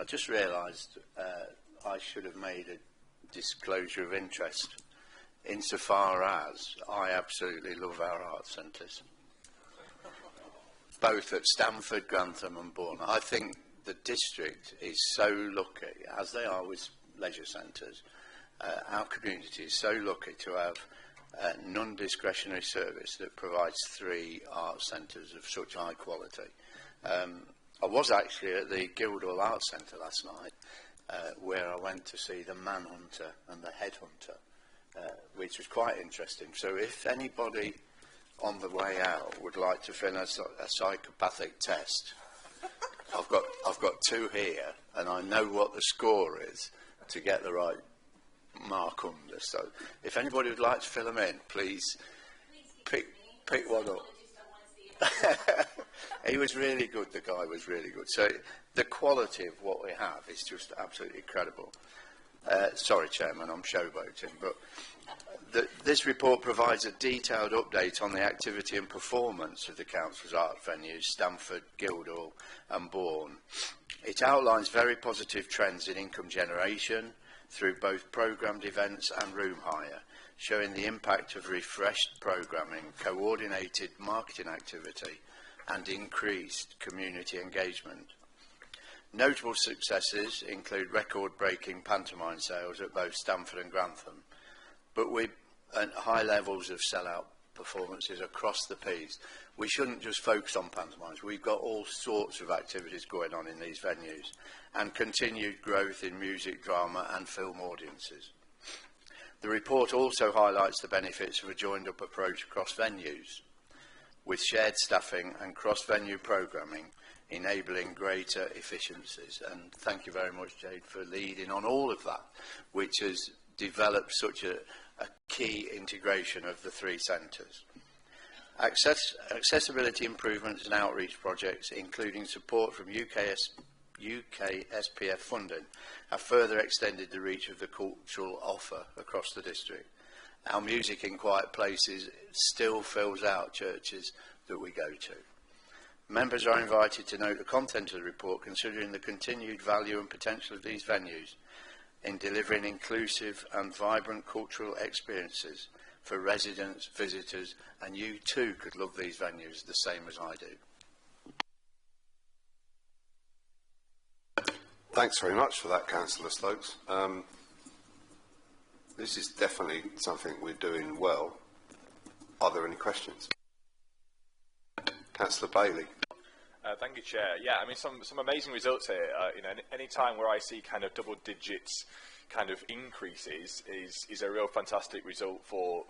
just realised I should have made a disclosure of interest insofar as I absolutely love our arts centres, both at Stamford, Grantham and Bourne. I think the district is so lucky, as they are with leisure centres. Our community is so lucky to have a non-discretionary service that provides 3 arts centres of such high quality. I was actually at the Guildhall Arts Centre last night, where I went to see the Manhunter and the Headhunter, which was quite interesting. So if anybody on the way out would like to fill a psychopathic test, I've got 2 here, and I know what the score is to get the right mark under. So if anybody would like to fill them in, please pick one up. He was really good, the guy was really good. So the quality of what we have is just absolutely incredible. Sorry, Chairman, I'm showboating, but this report provides a detailed update on the activity and performance of the Council's art venues, Stamford, Guildhall and Bourne. It outlines very positive trends in income generation through both programmed events and room hire, showing the impact of refreshed programming, coordinated marketing activity and increased community engagement. Notable successes include record-breaking pantomime sales at both Stamford and Grantham, but with high levels of sell-out performances across the piece. We shouldn't just focus on pantomimes. We've got all sorts of activities going on in these venues, and continued growth in music, drama and film audiences. The report also highlights the benefits of a joined-up approach across venues, with shared staffing and cross-venue programming, enabling greater efficiencies. And thank you very much, Jade, for leading on all of that, which has developed such a key integration of the three centres. Accessibility improvements and outreach projects, including support from UK SPF funding, have further extended the reach of the cultural offer across the district. Our music in quiet places still fills out churches that we go to. Members are invited to note the content of the report, considering the continued value and potential of these venues in delivering inclusive and vibrant cultural experiences for residents, visitors, and you too could love these venues the same as I do. Thanks very much for that, Councillor Stokes. This is definitely something we're doing well. Are there any questions? Councillor Bailey. Thank you, Chair. Yeah, I mean, some amazing results here. You know, any time where I see kind of double digits kind of increases is a real fantastic result for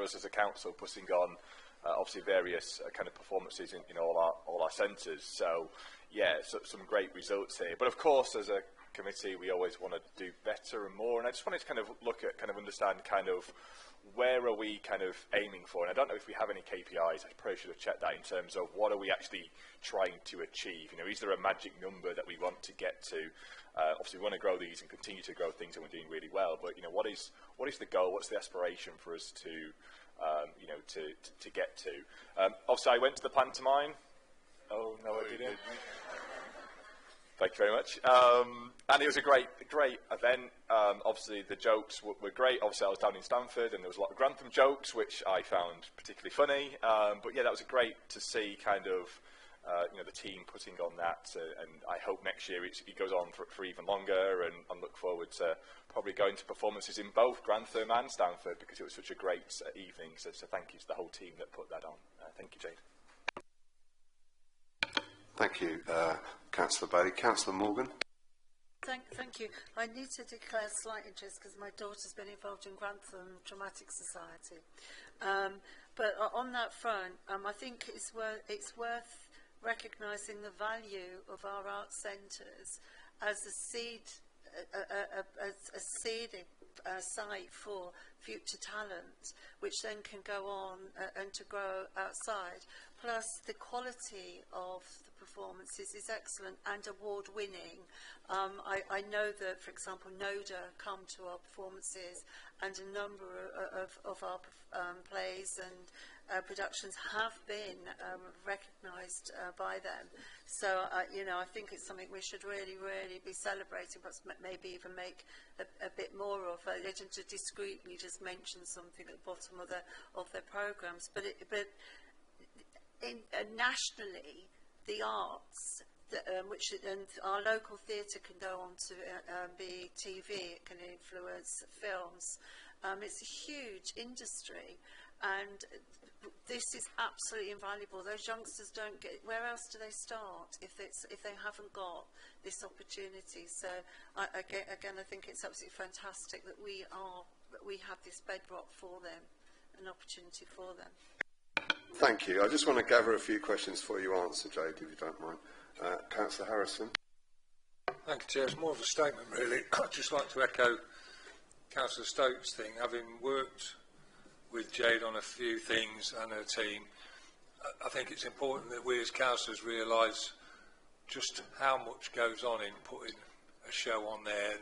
us as a council, putting on obviously various kind of performances in all our centres. So yeah, some great results here. But of course, as a committee, we always want to do better and more. And I just wanted to kind of look at, kind of understand kind of where are we kind of aiming for. And I don't know if we have any KPIs. I probably should have checked that in terms of what are we actually trying to achieve. You know, is there a magic number that we want to get to? Obviously, we want to grow these and continue to grow things, and we're doing really well. But you know, what is the goal? What's the aspiration for us to to get to? Obviously, I went to the pantomime. Oh no, I didn't. Thank you very much. And it was a great event. Obviously, the jokes were great. Obviously, I was down in Stamford, and there was a lot of Grantham jokes, which I found particularly funny. But yeah, that was great to see kind of the team putting on that. And I hope next year it goes on for even longer. And I look forward to probably going to performances in both Grantham and Stamford, because it was such a great evening. So thank you to the whole team that put that on. Thank you, Jade. Thank you, Councillor Bailey. Councillor Morgan. Thank you. I need to declare slight interest because my daughter's been involved in Grantham Dramatic Society. But on that front, I think it's worth recognising the value of our art centres as a seeding site for future talent, which then can go on and to grow outside. Plus, the quality of the performances is excellent and award-winning. I know that, for example, NODA come to our performances, and a number of our plays and productions have been recognised by them. So, I think it's something we should really be celebrating, but maybe even make a bit more of. They tend to discreetly just mention something at the bottom of their programmes, but nationally, the arts, and our local theatre can go on to be TV, it can influence films. It's a huge industry, and this is absolutely invaluable. Those youngsters don't get, where else do they start if they haven't got this opportunity? So again, I think it's absolutely fantastic that we have this bedrock for them, an opportunity for them. Thank you. I just want to gather a few questions for you answer, Jade, if you don't mind. Councillor Harrison. Thank you, Chair. It's more of a statement, really. I'd just like to echo Councillor Stokes' thing. Having worked with Jade on a few things and her team, I think it's important that we as councillors realise just how much goes on in putting a show on there,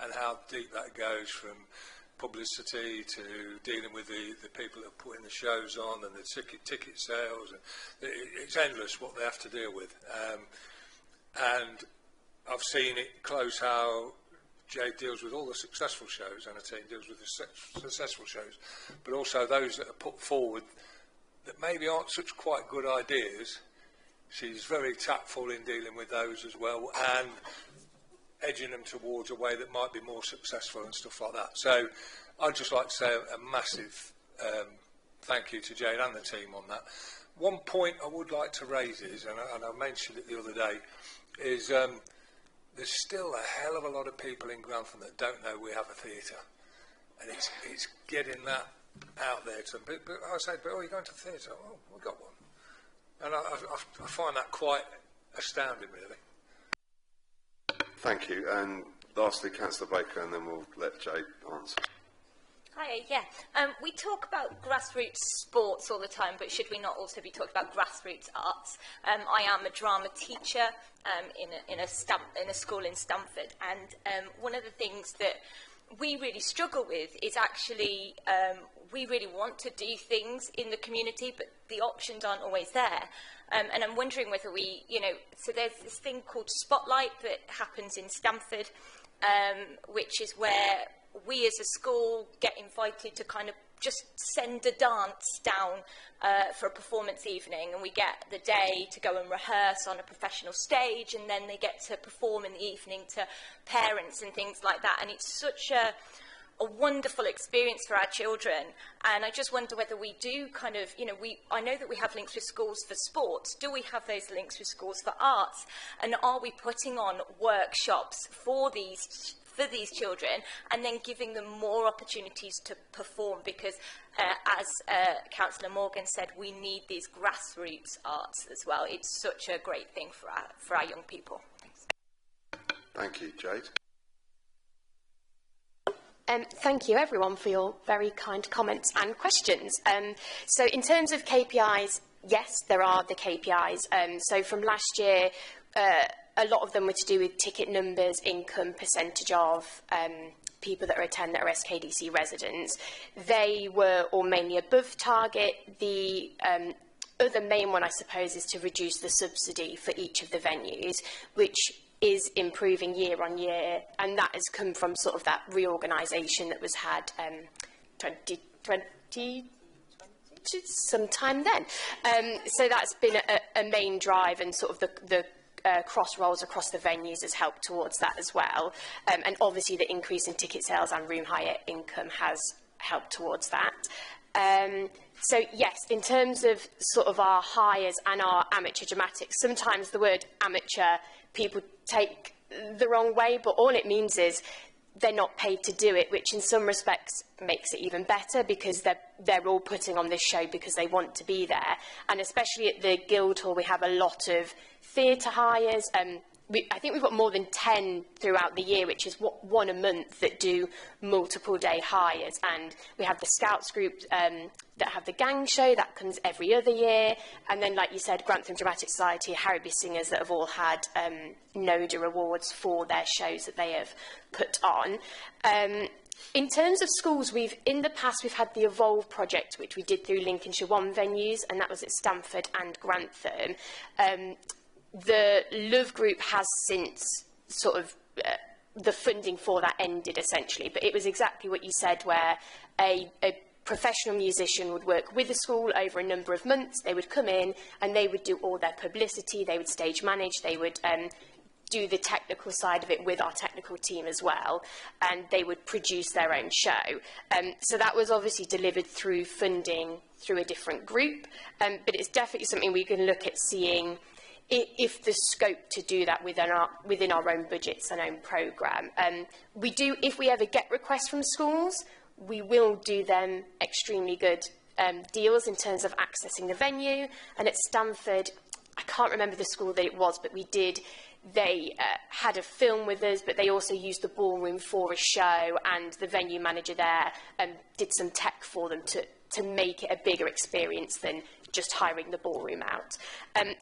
and how deep that goes, from publicity to dealing with the people that are putting the shows on, and the ticket sales, and it's endless what they have to deal with. And I've seen it close how Jade deals with all the successful shows, and her team deals with the successful shows, but also those that are put forward that maybe aren't such quite good ideas. She's very tactful in dealing with those as well, and edging them towards a way that might be more successful and stuff like that. So I'd just like to say a massive thank you to Jade and the team on that. One point I would like to raise is, and I mentioned it the other day, is there's still a hell of a lot of people in Grantham that don't know we have a theatre, and it's getting that out there to them. But I say, but you're going to the theatre? Oh, we've got one, and I find that quite astounding, really. Thank you. And lastly, Councillor Baker, and then we'll let Jade answer. Hi, yeah. We talk about grassroots sports all the time, but should we not also be talking about grassroots arts? I am a drama teacher in a school in Stamford, and one of the things that we really struggle with is actually we really want to do things in the community, but the options aren't always there. And I'm wondering whether we, so there's this thing called Spotlight that happens in Stamford, which is where we as a school get invited to kind of just send a dance down for a performance evening, and we get the day to go and rehearse on a professional stage, and then they get to perform in the evening to parents and things like that. And it's such a wonderful experience for our children, and I just wonder whether we do kind of, I know that we have links with schools for sports. Do we have those links with schools for arts? And are we putting on workshops for these children and then giving them more opportunities to perform? Because as Councillor Morgan said, we need these grassroots arts as well. It's such a great thing for our young people. Thanks. Thank you, Jade. Thank you everyone for your very kind comments and questions. So in terms of KPIs, yes, there are the KPIs. So from last year, a lot of them were to do with ticket numbers, income, percentage of people that attend that are SKDC residents. They were all mainly above target. The other main one, I suppose, is to reduce the subsidy for each of the venues, which is improving year on year, and that has come from sort of that reorganisation that was had 2020 sometime then. So that's been a main drive, and sort of the cross rolls across the venues has helped towards that as well. And obviously the increase in ticket sales and room hire income has helped towards that. So yes, in terms of sort of our hires and our amateur dramatics, sometimes the word amateur people take the wrong way, but all it means is they're not paid to do it, which in some respects makes it even better, because they're all putting on this show because they want to be there. And especially at the Guildhall, we have a lot of theatre hires. I think we've got more than 10 throughout the year, which is one a month, that do multiple day hires. And we have the Scouts group that have the gang show that comes every other year. And then, like you said, Grantham Dramatic Society, Harrowby Singers that have all had NODA awards for their shows that they have put on. In terms of schools, in the past we've had the Evolve project, which we did through Lincolnshire One venues, and that was at Stamford and Grantham. The Love Group has since sort of the funding for that ended essentially, but it was exactly what you said, where a professional musician would work with the school over a number of months. They would come in and they would do all their publicity, they would stage manage, they would do the technical side of it with our technical team as well, and they would produce their own show. So that was obviously delivered through funding through a different group, but it's definitely something we can look at seeing if there's scope to do that within our own budgets and own programme. We do, if we ever get requests from schools, we will do them extremely good deals in terms of accessing the venue. And at Stamford, I can't remember the school that it was, but they had a film with us, but they also used the ballroom for a show, and the venue manager there did some tech for them to make it a bigger experience than just hiring the ballroom out.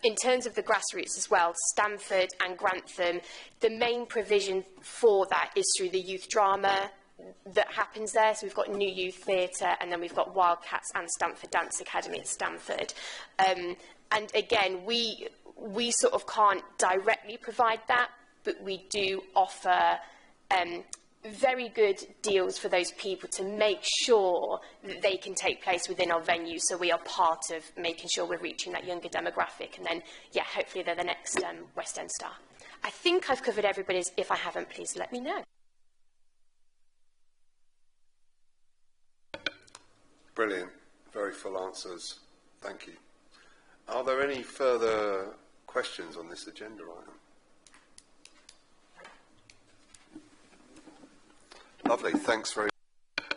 In terms of the grassroots as well, Stamford and Grantham, the main provision for that is through the youth drama that happens there. So we've got New Youth Theatre, and then we've got Wildcats and Stamford Dance Academy at Stamford. And again, we sort of can't directly provide that, but we do offer very good deals for those people to make sure that they can take place within our venue, so we are part of making sure we're reaching that younger demographic, and then, yeah, hopefully they're the next West End star. I think I've covered everybody's. If I haven't, please let me know. Brilliant. Very full answers. Thank you. Are there any further questions on this agenda item? Lovely. Thanks very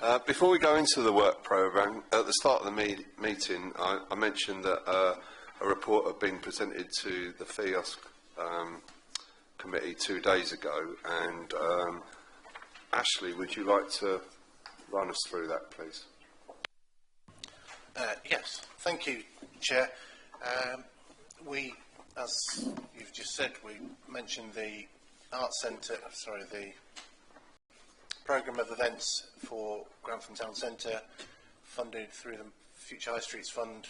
much. Before we go into the work programme, at the start of the meeting, I mentioned that a report had been presented to the FIOSC committee 2 days ago, and Ashley, would you like to run us through that, please? Yes, thank you, Chair. As you've just said, we mentioned the Arts Centre, the programme of events for Grantham Town Centre, funded through the Future High Streets Fund.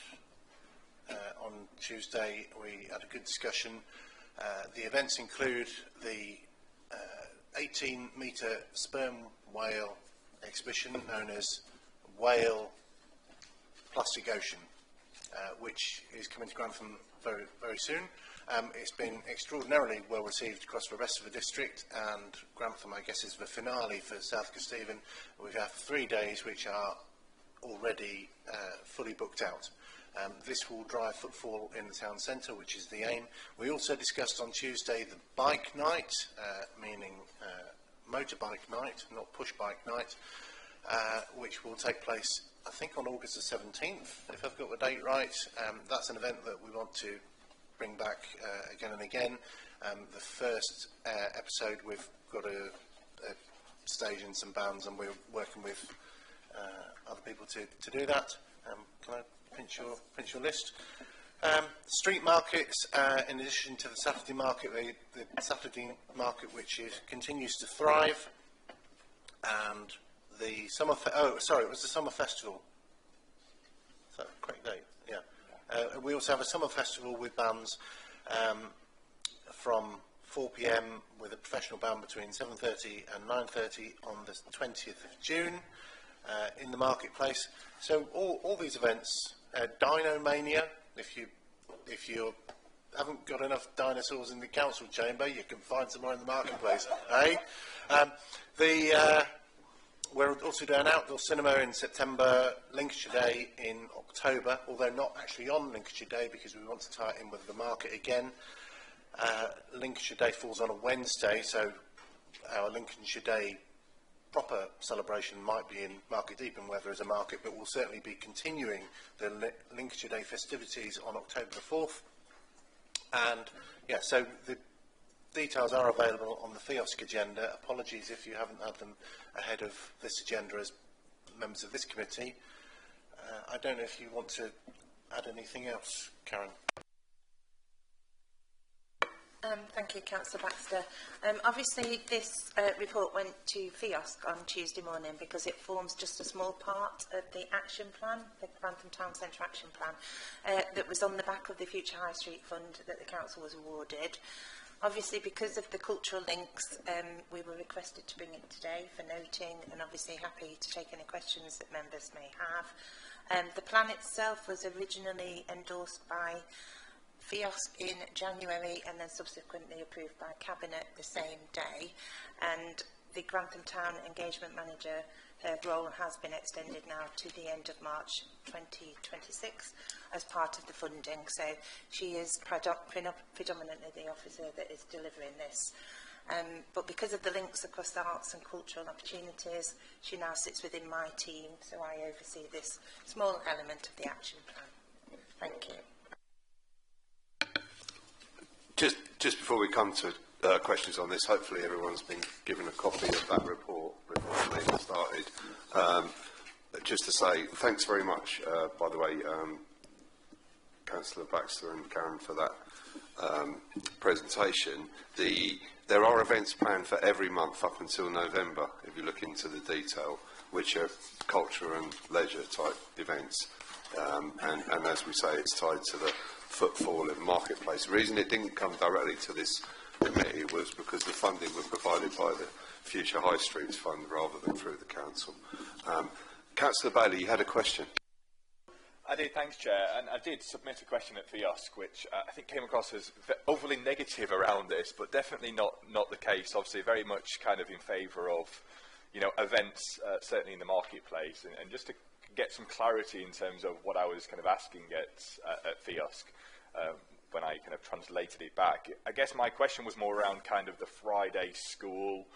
On Tuesday, we had a good discussion. The events include the 18-metre sperm whale exhibition known as Whale Plastic Ocean, which is coming to Grantham very, very soon. It's been extraordinarily well received across the rest of the district, and Grantham, I guess, is the finale for South Kesteven. We have 3 days which are already fully booked out. This will drive footfall in the town centre, which is the aim. We also discussed on Tuesday the bike night, meaning motorbike night, not push bike night, which will take place, I think, on August the 17th, if I've got the date right. That's an event that we want to bring back again and again. The first episode, we've got a stage and some bands, and we're working with other people to do that. Can I pinch your list? Street markets, in addition to the Saturday market, the Saturday market continues to thrive, and the summer. It was the summer festival. Is that the correct date? Yeah. We also have a summer festival with bands from 4 p.m. with a professional band between 7:30 and 9:30 on the 20th of June in the marketplace. So all these events, Dino Mania. If you haven't got enough dinosaurs in the council chamber, you can find some more in the marketplace. We're also doing outdoor cinema in September, Lincolnshire Day in October, although not actually on Lincolnshire Day because we want to tie it in with the market again. Lincolnshire Day falls on a Wednesday, so our Lincolnshire Day proper celebration might be in Market Deeping, where there is a market, but we'll certainly be continuing the Lincolnshire Day festivities on October the 4th. And yeah, so the details are available on the FIOSC agenda. Apologies if you haven't had them ahead of this agenda as members of this committee. I don't know if you want to add anything else, Karen. Thank you, Councillor Baxter. Obviously, this report went to FIOSC on Tuesday morning because it forms just a small part of the action plan, the Grantham Town Centre action plan, that was on the back of the Future High Street Fund that the council was awarded. Obviously, because of the cultural links, we were requested to bring it today for noting, and obviously happy to take any questions that members may have. The plan itself was originally endorsed by FIOSC in January and then subsequently approved by Cabinet the same day, and the Grantham Town Engagement Manager, her role has been extended now to the end of March 2026 as part of the funding, so she is predominantly the officer that is delivering this. But because of the links across the arts and cultural opportunities, she now sits within my team, so I oversee this small element of the action plan. Thank you. Just before we come to questions on this, hopefully everyone's been given a copy of that report before the meeting started. Just to say, thanks very much, by the way, Councillor Baxter and Karen, for that presentation. There are events planned for every month up until November, if you look into the detail, which are culture and leisure type events. And as we say, it's tied to the footfall in marketplace. The reason it didn't come directly to this committee was because the funding was provided by the Future High Streets Fund rather than through the council. Councillor Bailey, you had a question. I did, thanks, Chair. And I did submit a question at FIOSC, which I think came across as overly negative around this, but definitely not the case. Obviously, very much kind of in favour of, events, certainly in the marketplace. And just to get some clarity in terms of what I was kind of asking at FIOSC when I kind of translated it back. I guess my question was more around kind of the Friday school,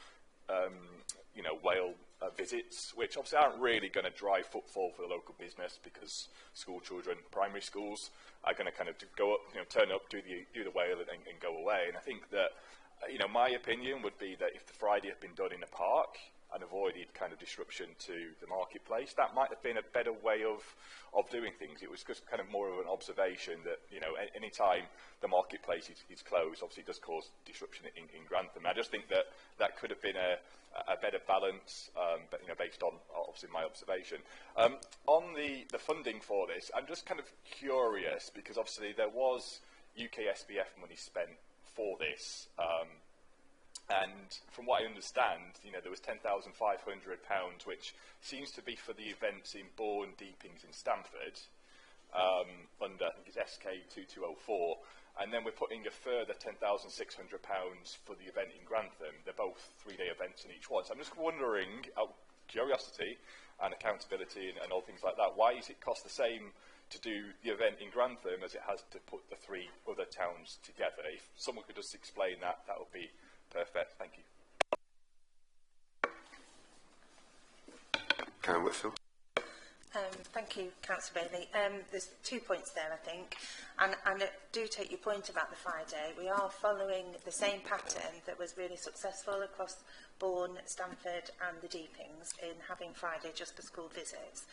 whale visits, which obviously aren't really going to drive footfall for the local business because school children, primary schools, are going to kind of go up, turn up, do the whale and go away. And I think that, my opinion would be that if the Friday had been done in a park and avoided kind of disruption to the marketplace, that might have been a better way of doing things. It was just kind of more of an observation that, any time the marketplace is closed, obviously it does cause disruption in Grantham. I just think that that could have been a better balance, but, based on obviously my observation. On the funding for this, I'm just kind of curious because obviously there was UK SBF money spent for this, and from what I understand, there was £10,500, which seems to be for the events in Bourne, Deepings and Stamford, under, I think it's SK 2204, and then we're putting a further £10,600 for the event in Grantham. They're both 3-day events in each one. So I'm just wondering, out of curiosity and accountability and all things like that, why does it cost the same to do the event in Grantham as it has to put the 3 other towns together? If someone could just explain that, that would be perfect. Thank you. Karen Whitfield. Thank you, Councillor Bailey. There's 2 points there, I think, and I do take your point about the Friday. We are following the same pattern that was really successful across Bourne, Stamford and the Deepings in having Friday just for school visits.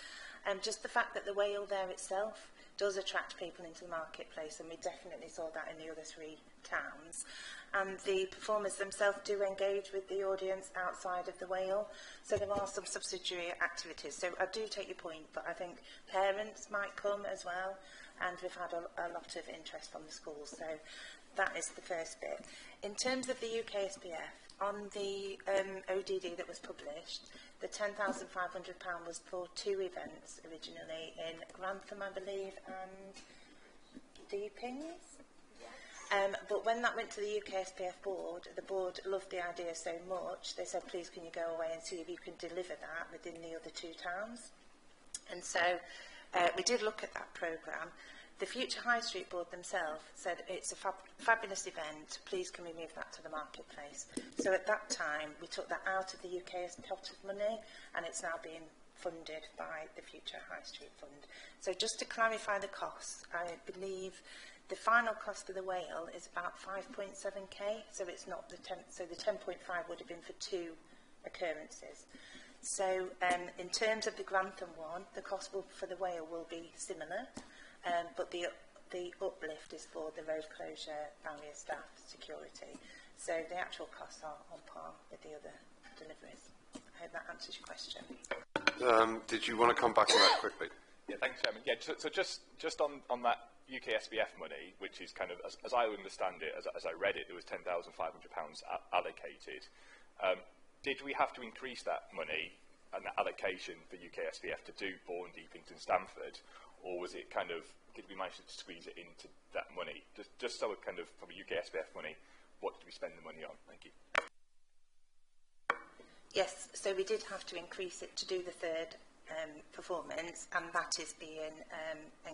Just the fact that the whale there itself does attract people into the marketplace, and we definitely saw that in the other 3 towns. And the performers themselves do engage with the audience outside of the whale, so there are some subsidiary activities. So I do take your point, but I think parents might come as well, and we've had a lot of interest from the schools. So that is the first bit. In terms of the UK SPF, on the ODD that was published, the £10,500 was for 2 events originally in Grantham, I believe, and Deepings. But when that went to the UK SPF board, the board loved the idea so much, they said, please can you go away and see if you can deliver that within the other 2 towns. And so we did look at that programme. The Future High Street Board themselves said it's a fabulous event, please can we move that to the marketplace. So at that time we took that out of the UK's pot of money, and it's now being funded by the Future High Street Fund. So just to clarify the costs, I believe the final cost of the whale is about 5.7k, so it's not the 10, so the 10.5 would have been for 2 occurrences. So in terms of the Grantham one, the cost for the whale will be similar, but the uplift is for the road closure, barrier staff, security. So the actual costs are on par with the other deliveries. I hope that answers your question. Did you want to come back on that quickly? Yeah, thanks, Chairman. Yeah, so just on that UK SBF money, which is kind of, as I understand it, as I read it, there was £10,500 allocated. Did we have to increase that money and that allocation for UK SBF to do Bourne, Deepings and Stamford, or was it kind of, did we manage to squeeze it into that money? Just so it kind of, from a UK SBF money, what did we spend the money on? Thank you. Yes, so we did have to increase it to do the 3rd performance, and that is being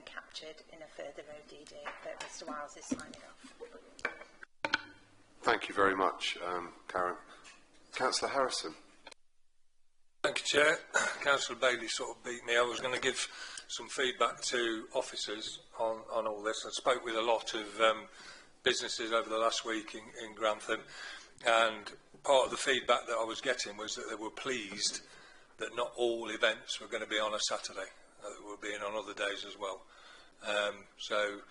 captured in a further ODD that Mr Wiles is signing off. Thank you very much, Karen. Councillor Harrison. Thank you, Chair. Councillor Bailey sort of beat me. I was going to give some feedback to officers on all this. I spoke with a lot of businesses over the last week in Grantham, and part of the feedback that I was getting was that they were pleased that not all events were going to be on a Saturday, that were being on other days as well. So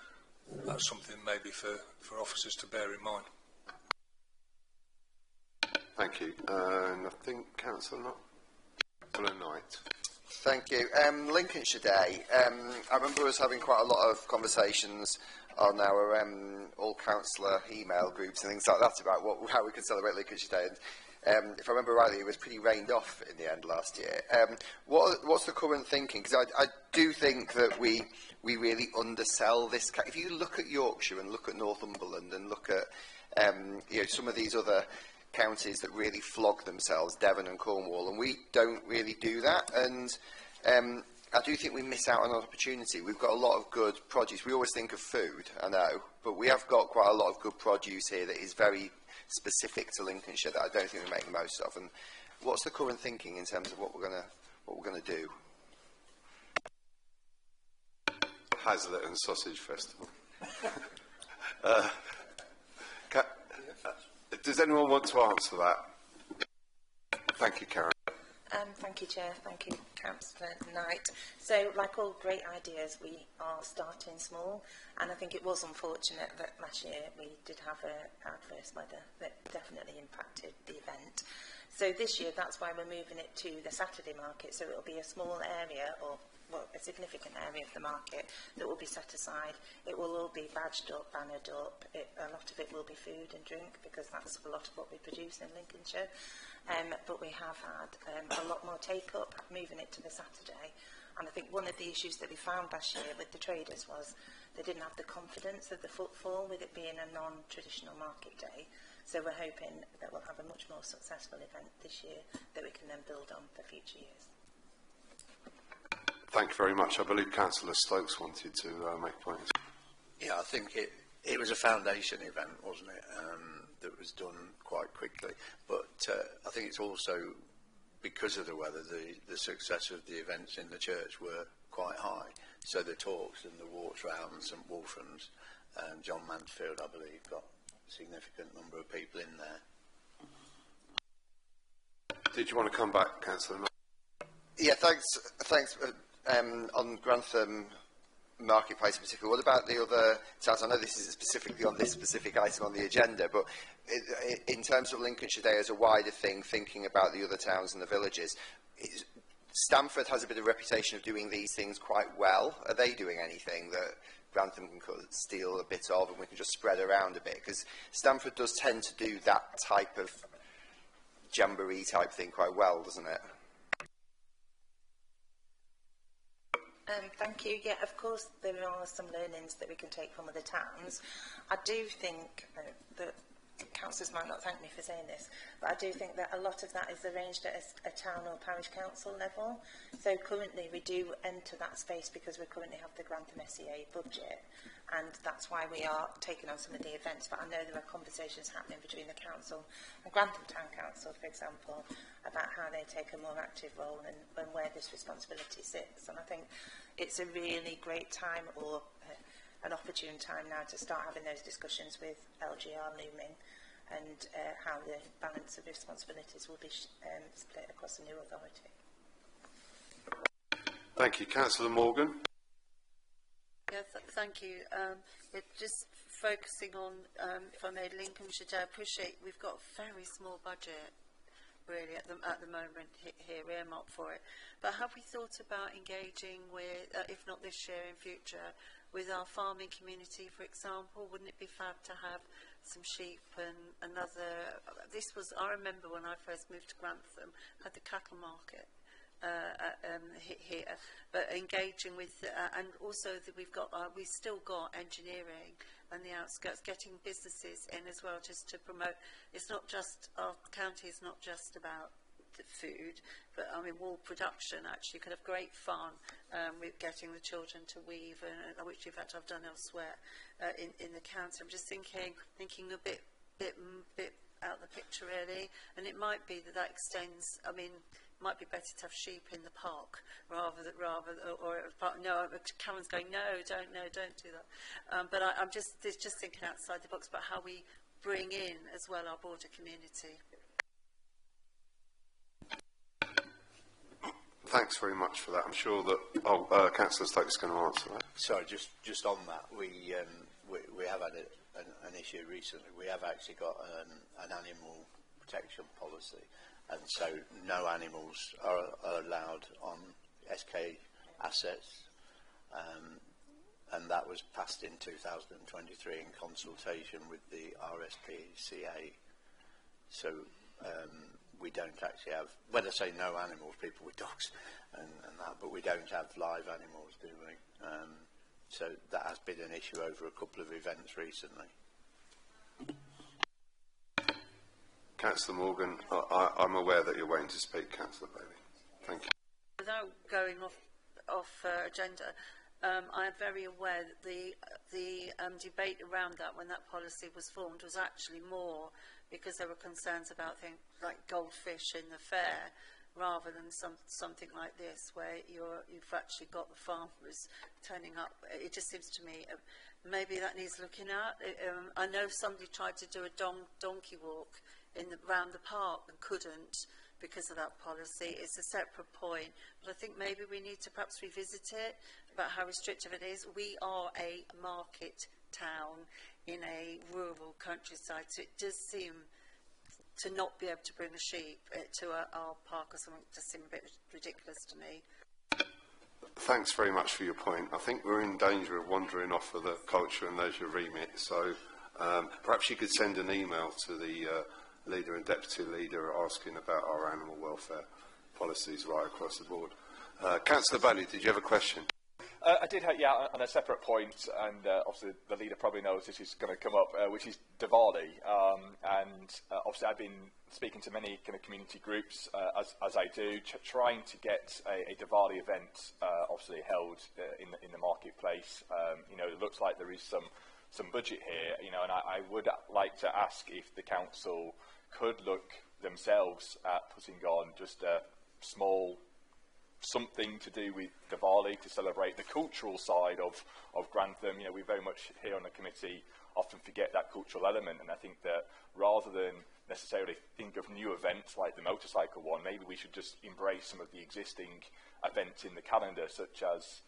that's something maybe for officers to bear in mind. Thank you. And I think Councillor Knight. Thank you. Lincolnshire Day. I remember us having quite a lot of conversations on our all councillor email groups and things like that about how we could celebrate Lincolnshire Day. And if I remember rightly, it was pretty rained off in the end last year. What's the current thinking? Because I do think that we really undersell this. If you look at Yorkshire and look at Northumberland and look at some of these other counties that really flog themselves, Devon and Cornwall, and we don't really do that. And I do think we miss out on an opportunity. We've got a lot of good produce. We always think of food, I know, but we have got quite a lot of good produce here that is very specific to Lincolnshire that I don't think we make the most of. And what's the current thinking in terms of what we're going to do? Hazlitt and Sausage Festival. Does anyone want to answer that? Thank you, Karen. Thank you, Chair. Thank you, Councillor Knight. So, like all great ideas, we are starting small, and I think it was unfortunate that last year we did have adverse weather that definitely impacted the event. So this year, that's why we're moving it to the Saturday market, so it'll be a small area, or well, a significant area of the market that will be set aside. It will all be badged up, bannered up. A lot of it will be food and drink, because that's a lot of what we produce in Lincolnshire. But we have had a lot more take-up, moving it to the Saturday. And I think one of the issues that we found last year with the traders was they didn't have the confidence of the footfall with it being a non-traditional market day. So we're hoping that we'll have a much more successful event this year that we can then build on for future years. Thank you very much. I believe Councillor Stokes wanted to make points. Yeah, I think it was a foundation event, wasn't it, that was done quite quickly. But I think it's also, because of the weather, the success of the events in the church were quite high. So the talks and the walks round St Wolfram's, John Mansfield, I believe, got a significant number of people in there. Did you want to come back, Councillor? Yeah, thanks. On Grantham Marketplace specifically, what about the other towns? I know this is specifically on this specific item on the agenda, but in terms of Lincolnshire Day as a wider thing, thinking about the other towns and the villages, Stamford has a bit of a reputation of doing these things quite well. Are they doing anything that Grantham can steal a bit of and we can just spread around a bit? Because Stamford does tend to do that type of jamboree type thing quite well, doesn't it? Thank you. Yeah, of course, there are some learnings that we can take from other towns. I do think that councillors might not thank me for saying this, but I do think that a lot of that is arranged at a town or parish council level. So currently we do enter that space because we currently have the Grantham SEA budget, and that's why we are taking on some of the events. But I know there are conversations happening between the council and Grantham Town Council, for example, about how they take a more active role and where this responsibility sits. And I think it's a really great time, or an opportune time now, to start having those discussions with LGR looming, and how the balance of responsibilities will be split across the new authority. Thank you. Councillor Morgan. Yeah, thank you. Just focusing on, if I may, Lincolnshire Day, I appreciate we've got a very small budget, really, at the moment here, earmarked for it. But have we thought about engaging with, if not this year, in future, with our farming community, for example? Wouldn't it be fab to have some sheep and another? I remember when I first moved to Grantham, had the cattle market here, but engaging with, and also that we've still got engineering and the outskirts, getting businesses in as well, just to promote. It's not just, our county is not just about the food, but I mean wool production. Actually, you could have great fun with getting the children to weave, which in fact I've done elsewhere in the county. I'm just thinking a bit out of the picture, really, and it might be that extends. I mean, it might be better to have sheep in the park rather no. Karen's going, no, don't do that. But I'm just thinking outside the box about how we bring in as well our border community. Thanks very much for that. I'm sure that Councillor Stokes is going to answer that. Sorry, just on that, we have had an issue recently. We have actually got an animal protection policy, and so no animals are allowed on SK assets, and that was passed in 2023 in consultation with the RSPCA. So we don't actually have, when I say no animals, people with dogs and that, but we don't have live animals, do we? So that has been an issue over a couple of events recently. Councillor Morgan, I'm aware that you're waiting to speak, Councillor Bailey. Thank you. Without going off agenda. I am very aware that the debate around that, when that policy was formed, was actually more because there were concerns about things like goldfish in the fair, rather than something like this, where you've actually got the farmers turning up. It just seems to me maybe that needs looking at. I know somebody tried to do a donkey walk round the park and couldn't because of that policy. It's a separate point, but I think maybe we need to perhaps revisit it about how restrictive it is. We are a market town in a rural countryside, so it does seem to not be able to bring a sheep to our park or something just seems a bit ridiculous to me. Thanks very much for your point. I think we're in danger of wandering off of the culture and leisure remit, so perhaps you could send an email to the leader and deputy leader asking about our animal welfare policies right across the board. Councillor Bailey, did you have a question? I did, yeah, on a separate point, and obviously the leader probably knows this is going to come up, which is Diwali. Obviously I've been speaking to many kind of community groups, as I do, trying to get a Diwali event obviously held in the marketplace. You know, it looks like there is some budget here, you know, and I would like to ask if the council could look themselves at putting on just a small something to do with Diwali to celebrate the cultural side of Grantham. You know, we very much here on the committee often forget that cultural element, and I think that rather than necessarily think of new events like the motorcycle one, maybe we should just embrace some of the existing events in the calendar, such as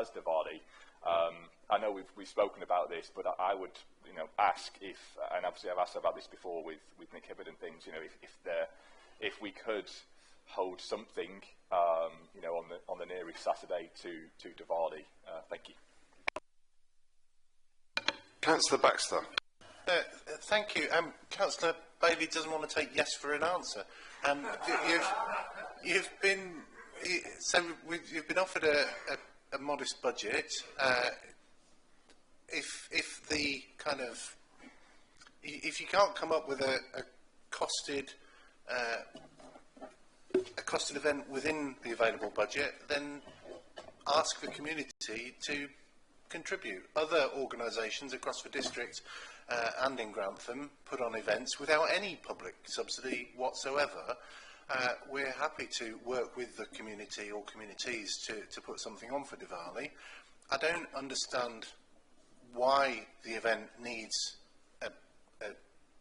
Diwali. I know we've spoken about this, but I would, you know, ask if, and obviously I've asked about this before with Nick Hibbard and things, you know, if we could hold something, you know, on the nearest Saturday to Diwali. Thank you. Councillor Baxter. Thank you. Councillor Bailey doesn't want to take yes for an answer. You've been offered a modest budget. If you can't come up with a costed event within the available budget, then ask the community to contribute. Other organisations across the district and in Grantham put on events without any public subsidy whatsoever. We're happy to work with the community or communities to put something on for Diwali. I don't understand why the event needs a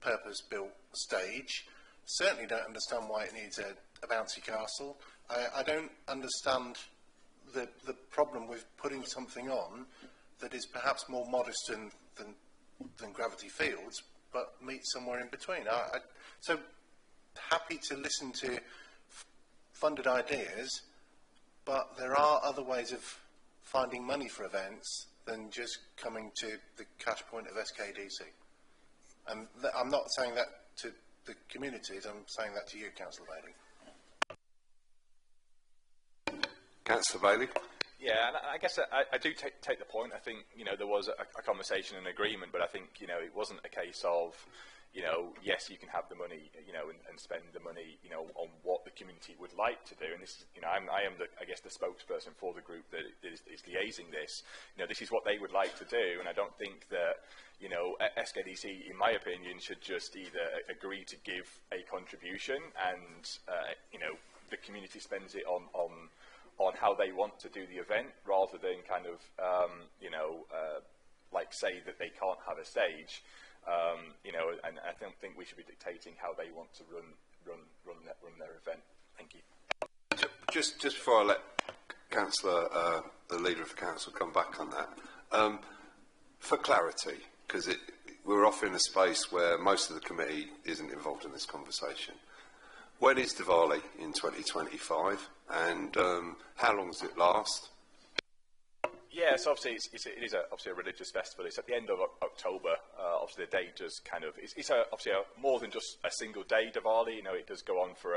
purpose-built stage. Certainly don't understand why it needs a bouncy castle. I don't understand the problem with putting something on that is perhaps more modest than Gravity Fields, but meets somewhere in between. So happy to listen to funded ideas, but there are other ways of finding money for events than just coming to the cash point of SKDC. And I'm not saying that to the communities, I'm saying that to you, Councillor Bailey. Councillor Bailey. Yeah, and I guess I do take the point. I think, you know, there was a conversation and agreement, but I think, you know, it wasn't a case of, you know, yes, you can have the money, you know, and spend the money, you know, on what the community would like to do. And this is, you know, I am I guess the spokesperson for the group that is liaising this. You know, this is what they would like to do, and I don't think that, you know, SKDC, in my opinion, should just either agree to give a contribution and, you know, the community spends it on how they want to do the event, rather than kind of, you know, like say that they can't have a stage. You know, and I don't think we should be dictating how they want to run their event. Thank you. Just before I let Councillor, the leader of the council, come back on that, for clarity, because we're offering a space where most of the committee isn't involved in this conversation. When is Diwali in 2025, and how long does it last? Yeah, so obviously it is obviously a religious festival. It's at the end of October. Obviously the day does kind of, it's obviously more than just a single day Diwali. You know, it does go on for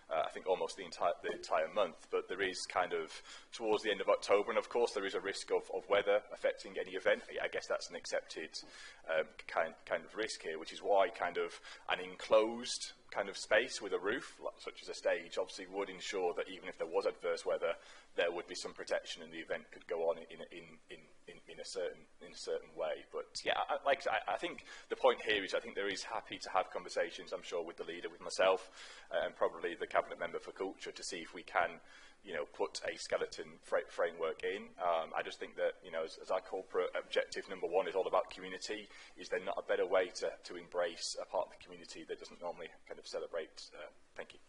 I think almost the entire month, but there is kind of towards the end of October, and of course there is a risk of weather affecting any event. I guess that's an accepted kind of risk here, which is why kind of an enclosed kind of space with a roof, such as a stage, obviously would ensure that even if there was adverse weather, there would be some protection and the event could go on in a certain way. But yeah, I think the point here is I think there is happy to have conversations, I'm sure, with the leader, with myself, and probably the cabinet member for culture to see if we can, put a skeleton framework in. I just think that, as our corporate objective number one is all about community, is there not a better way to embrace a part of the community that doesn't normally kind of celebrate? Thank you.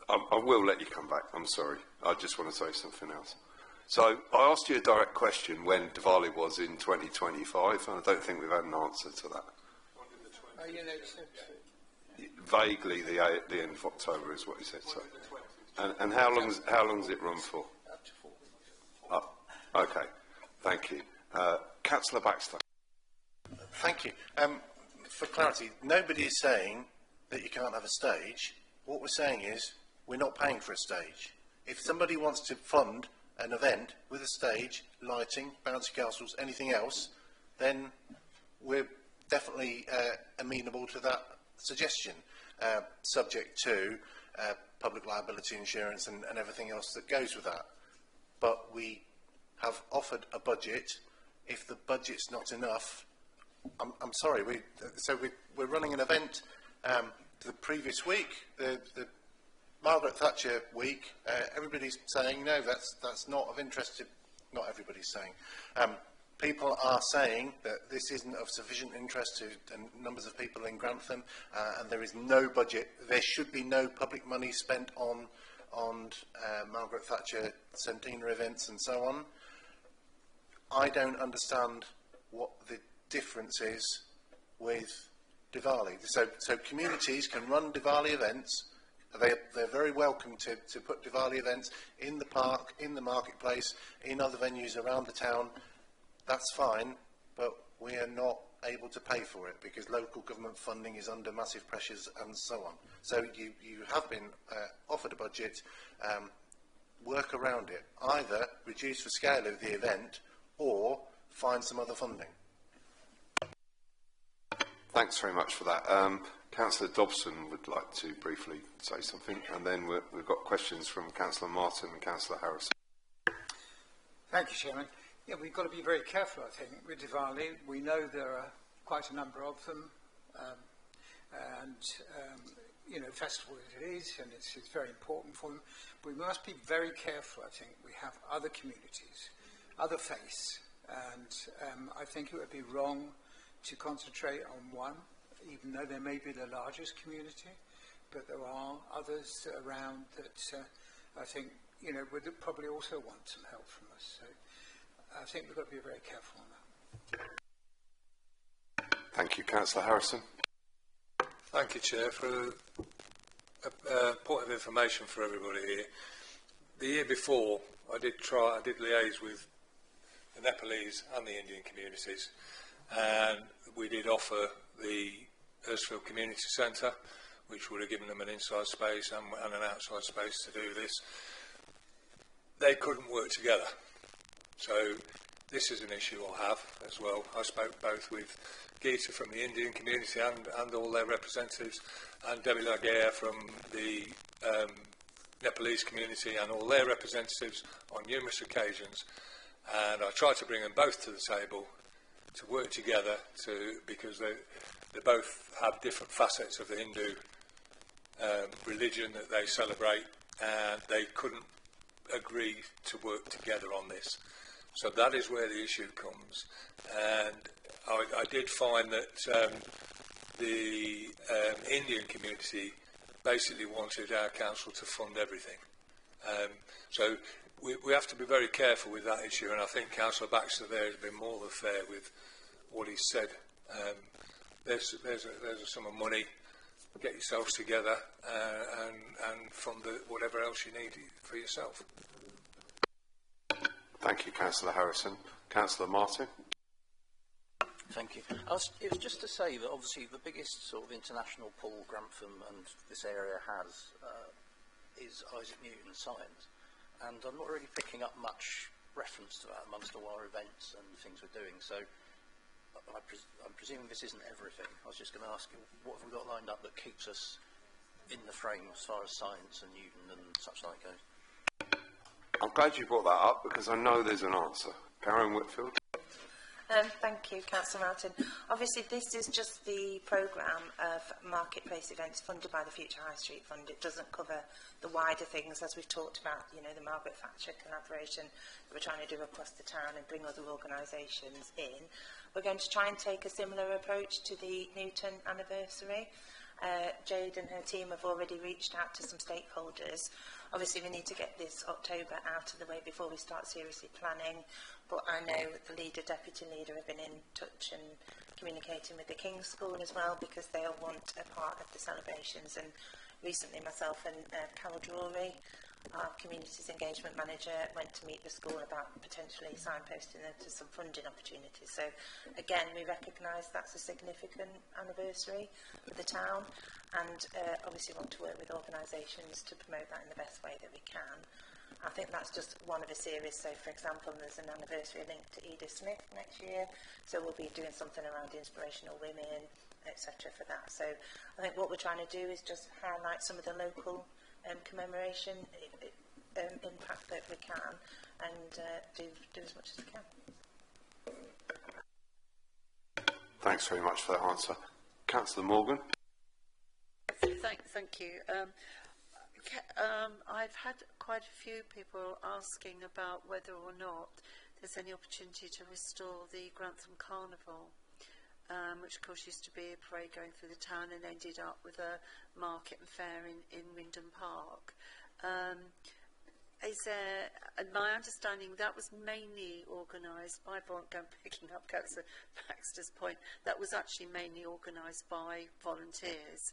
I will let you come back. I'm sorry. I just want to say something else. So I asked you a direct question when Diwali was in 2025, and I don't think we've had an answer to that. Vaguely, the end of October is what he said. So, and how long does it run for? Up to 4 weeks. Okay, thank you, Councillor Baxter. Thank you. For clarity, nobody is saying that you can't have a stage. What we're saying is we're not paying for a stage. If somebody wants to fund an event with a stage, lighting, bouncy castles, anything else, then we're definitely amenable to that suggestion, subject to public liability insurance and everything else that goes with that. But we have offered a budget. If the budget's not enough, I'm sorry, we're running an event the previous week, the Margaret Thatcher week. Everybody's saying no, that's not of interest to. Not everybody's saying. People are saying that this isn't of sufficient interest to numbers of people in Grantham, and there is no budget. There should be no public money spent on Margaret Thatcher centenary events and so on. I don't understand what the difference is with Diwali. So communities can run Diwali events. They're very welcome to put Diwali events in the park, in the marketplace, in other venues around the town. That's fine, but we are not able to pay for it because local government funding is under massive pressures and so on. So you have been offered a budget, work around it. Either reduce the scale of the event or find some other funding. Thanks very much for that. Councillor Dobson would like to briefly say something, and then we've got questions from Councillor Martin and Councillor Harrison. Thank you, Chairman. Yeah, we've got to be very careful, I think, with Diwali. We know there are quite a number of them, festival as it is, and it's very important for them. We must be very careful, I think. We have other communities, other faiths, and I think it would be wrong to concentrate on one, even though they may be the largest community, but there are others around that I think, would probably also want some help from us. So I think we've got to be very careful on that. Thank you. Councillor Harrison. Thank you, Chair. For a point of information for everybody here, the year before I did liaise with the Nepalese and the Indian communities, and we did offer the Earthfield Community Centre, which would have given them an inside space and an outside space to do this. They couldn't work together. So this is an issue I have as well. I spoke both with Geeta from the Indian community and all their representatives, and Debbie Laguerre from the Nepalese community and all their representatives on numerous occasions. And I tried to bring them both to the table to work together because they both have different facets of the Hindu religion that they celebrate, and they couldn't agree to work together on this. So that is where the issue comes. And I did find that the Indian community basically wanted our council to fund everything. So we have to be very careful with that issue, and I think Councillor Baxter there has been more than fair with what he said. There's a sum of money. Get yourselves together and fund whatever else you need for yourself. Thank you, Councillor Harrison. Councillor Martin. Thank you. It was just to say that obviously the biggest sort of international pool Grantham and this area has is Isaac Newton Science, and I'm not really picking up much reference to that amongst all our events and things we're doing. So I'm presuming this isn't everything. I was just going to ask you, what have we got lined up that keeps us in the frame as far as science and Newton and such like goes? I'm glad you brought that up because I know there's an answer. Karen Whitfield. Thank you, Councillor Martin. Obviously, this is just the programme of marketplace events funded by the Future High Street Fund. It doesn't cover the wider things, as we've talked about, you know, the Margaret Thatcher collaboration that we're trying to do across the town and bring other organisations in. We're going to try and take a similar approach to the Newton anniversary. Jade and her team have already reached out to some stakeholders. Obviously, we need to get this October out of the way before we start seriously planning. But I know the leader, deputy leader, have been in touch and communicating with the King's School as well, because they'll want a part of the celebrations. And recently, myself and Carol Drury, our communities engagement manager, went to meet the school about potentially signposting them to some funding opportunities. So again, we recognise that's a significant anniversary for the town, and obviously want to work with organisations to promote that in the best way that we can. I think that's just one of a series. So, for example, there's an anniversary linked to Edith Smith next year, so we'll be doing something around inspirational women, etc. for that. So I think what we're trying to do is just highlight some of the local commemoration impact that we can, and do as much as we can. Thanks very much for that answer. Councillor Morgan. Thank you. I've had quite a few people asking about whether or not there's any opportunity to restore the Grantham Carnival, which of course used to be a parade going through the town and ended up with a market and fair in Windham Park. My understanding, that was mainly organised by, picking up Councillor Baxter's point, that was actually mainly organised by volunteers.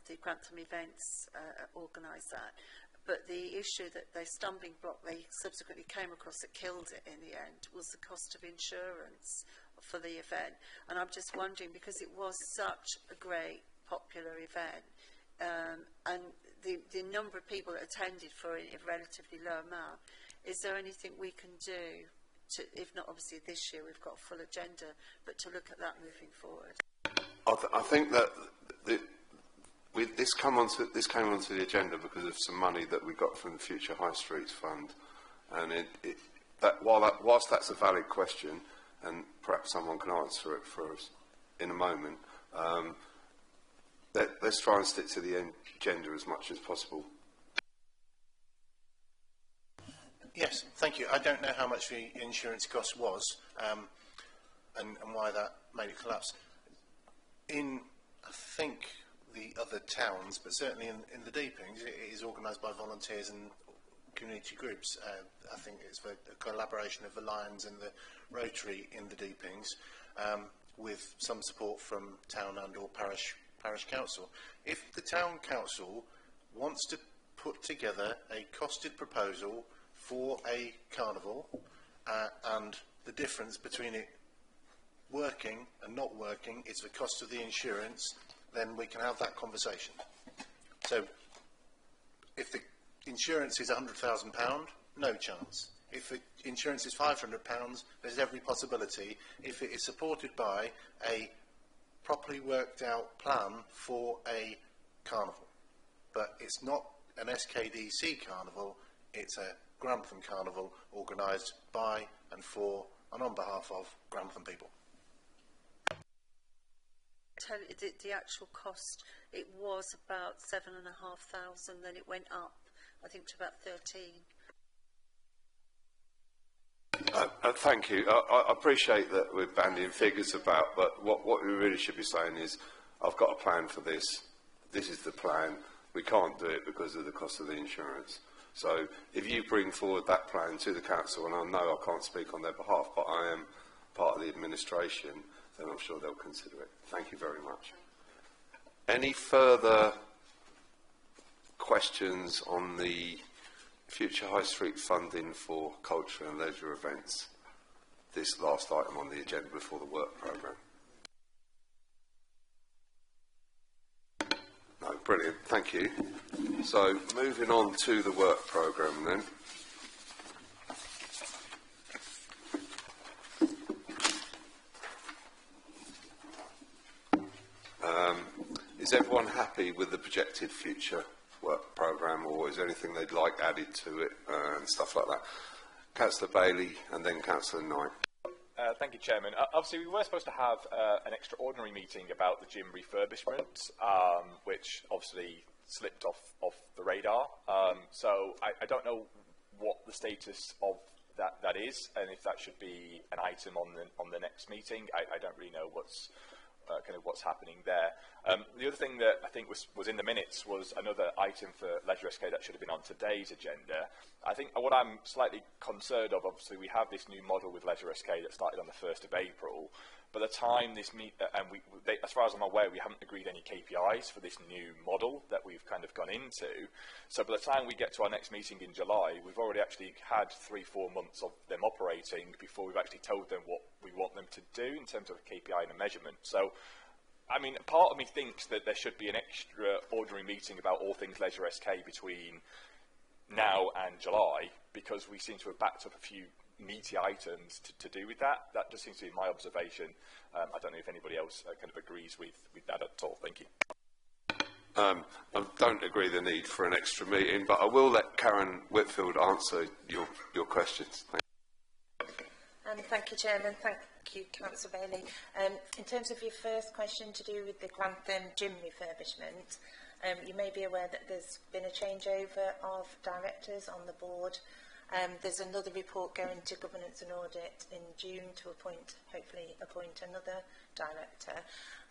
The Grantham events organised that. But the issue that the stumbling block they subsequently came across that killed it in the end was the cost of insurance for the event. And I'm just wondering, because it was such a great popular event, and the number of people that attended for a relatively low amount, is there anything we can do to, if not obviously this year, we've got a full agenda, but to look at that moving forward? I think that this came onto the agenda because of some money that we got from the Future High Streets Fund, and whilst that's a valid question, and perhaps someone can answer it for us in a moment, let's try and stick to the agenda as much as possible. Yes, thank you. I don't know how much the insurance cost was, and why that made it collapse. In, I think, the other towns, but certainly in the Deepings, it is organised by volunteers and community groups. I think it's a collaboration of the Lions and the Rotary in the Deepings, with some support from town and or parish council. If the town council wants to put together a costed proposal for a carnival, and the difference between it working and not working is the cost of the insurance, then we can have that conversation. So if the insurance is £100,000, no chance. If the insurance is £500, there's every possibility, if it is supported by a properly worked out plan for a carnival. But it's not an SKDC carnival, it's a Grantham Carnival organised by and for and on behalf of Grantham people. The actual cost, it was about 7,500, then it went up, I think, to about 13. Thank you. I appreciate that we're bandying figures about, but what we really should be saying is, I've got a plan for this. This is the plan. We can't do it because of the cost of the insurance. So if you bring forward that plan to the council, and I know I can't speak on their behalf, but I am part of the administration, then I'm sure they'll consider it. Thank you very much. Any further questions on the Future High Street funding for culture and leisure events this last item on the agenda before the work programme. No, brilliant, thank you. So, moving on to the work programme then. Is everyone happy with the projected future work programme, or is there anything they'd like added to it and stuff like that? Councillor Bailey and then Councillor Knight. Thank you, Chairman. Obviously, we were supposed to have an extraordinary meeting about the gym refurbishment, which obviously slipped off the radar. So I don't know what the status of that is, and if that should be an item on the next meeting. I don't really know what's happening there. The other thing that I think was in the minutes was another item for Leisure SK that should have been on today's agenda. I think what I'm slightly concerned of, obviously we have this new model with Leisure SK that started on the 1st of April. By the time this as far as I'm aware, we haven't agreed any KPIs for this new model that we've kind of gone into. So by the time we get to our next meeting in July, we've already actually had 3-4 months of them operating before we've actually told them what we want them to do in terms of a KPI and a measurement. So, I mean, part of me thinks that there should be an extraordinary meeting about all things Leisure SK between now and July, because we seem to have backed up a few meaty items to do with that. That just seems to be my observation. I don't know if anybody else kind of agrees with that at all. Thank you. I don't agree the need for an extra meeting, but I will let Karen Whitfield answer your questions. Thank you, Chairman. Thank you, Councillor Bailey. In terms of your first question to do with the Grantham gym refurbishment, you may be aware that there's been a changeover of directors on the board. There's another report going to Governance and Audit in June to hopefully appoint another director.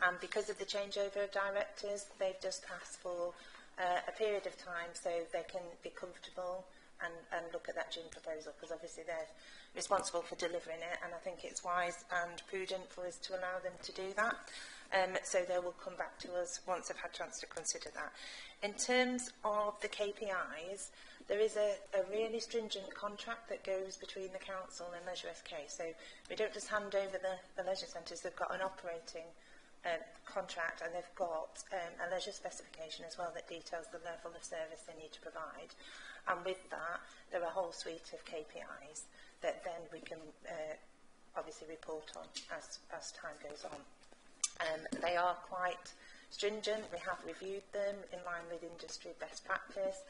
And because of the changeover of directors, they've just asked for a period of time so they can be comfortable and look at that gym proposal, because obviously they're responsible for delivering it, and I think it's wise and prudent for us to allow them to do that. So they will come back to us once they've had a chance to consider that. In terms of the KPIs, there is a really stringent contract that goes between the council and Leisure SK. So we don't just hand over the leisure centres, they've got an operating contract, and they've got a leisure specification as well that details the level of service they need to provide. And with that, there are a whole suite of KPIs that then we can obviously report on as time goes on. They are quite stringent. We have reviewed them in line with industry best practice.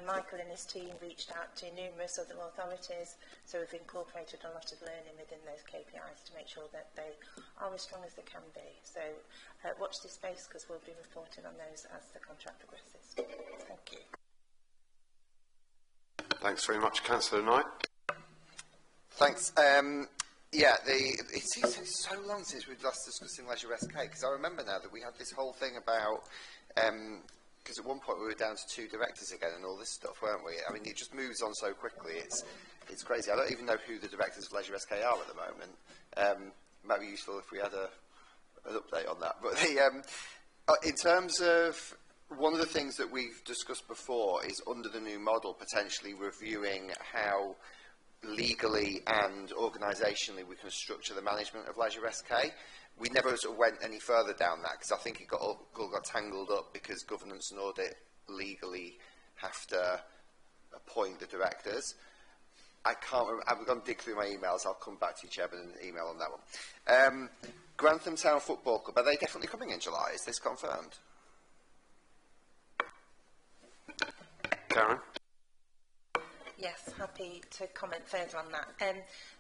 Michael and his team reached out to numerous other authorities, so we've incorporated a lot of learning within those KPIs to make sure that they are as strong as they can be. So watch this space, because we'll be reporting on those as the contract progresses. Thank you. Thanks very much, Councillor Knight. Thanks. Yeah, it seems so long since we've last discussing Leisure SK, because I remember now that we had this whole thing about, because at one point we were down to 2 directors again and all this stuff, weren't we? I mean, it just moves on so quickly, it's crazy. I don't even know who the directors of Leisure SK are at the moment. Might be useful if we had an update on that. But in terms of, one of the things that we've discussed before is, under the new model, potentially reviewing how legally and organisationally we can structure the management of Leisure SK. We never sort of went any further down that, because I think it all got tangled up, because Governance and Audit legally have to appoint the directors. I can't remember, I'm going to dig through my emails. I'll come back to you, Chairman, and email on that one. Grantham Town Football Club, are they definitely coming in July? Is this confirmed? Karen? Yes, happy to comment further on that.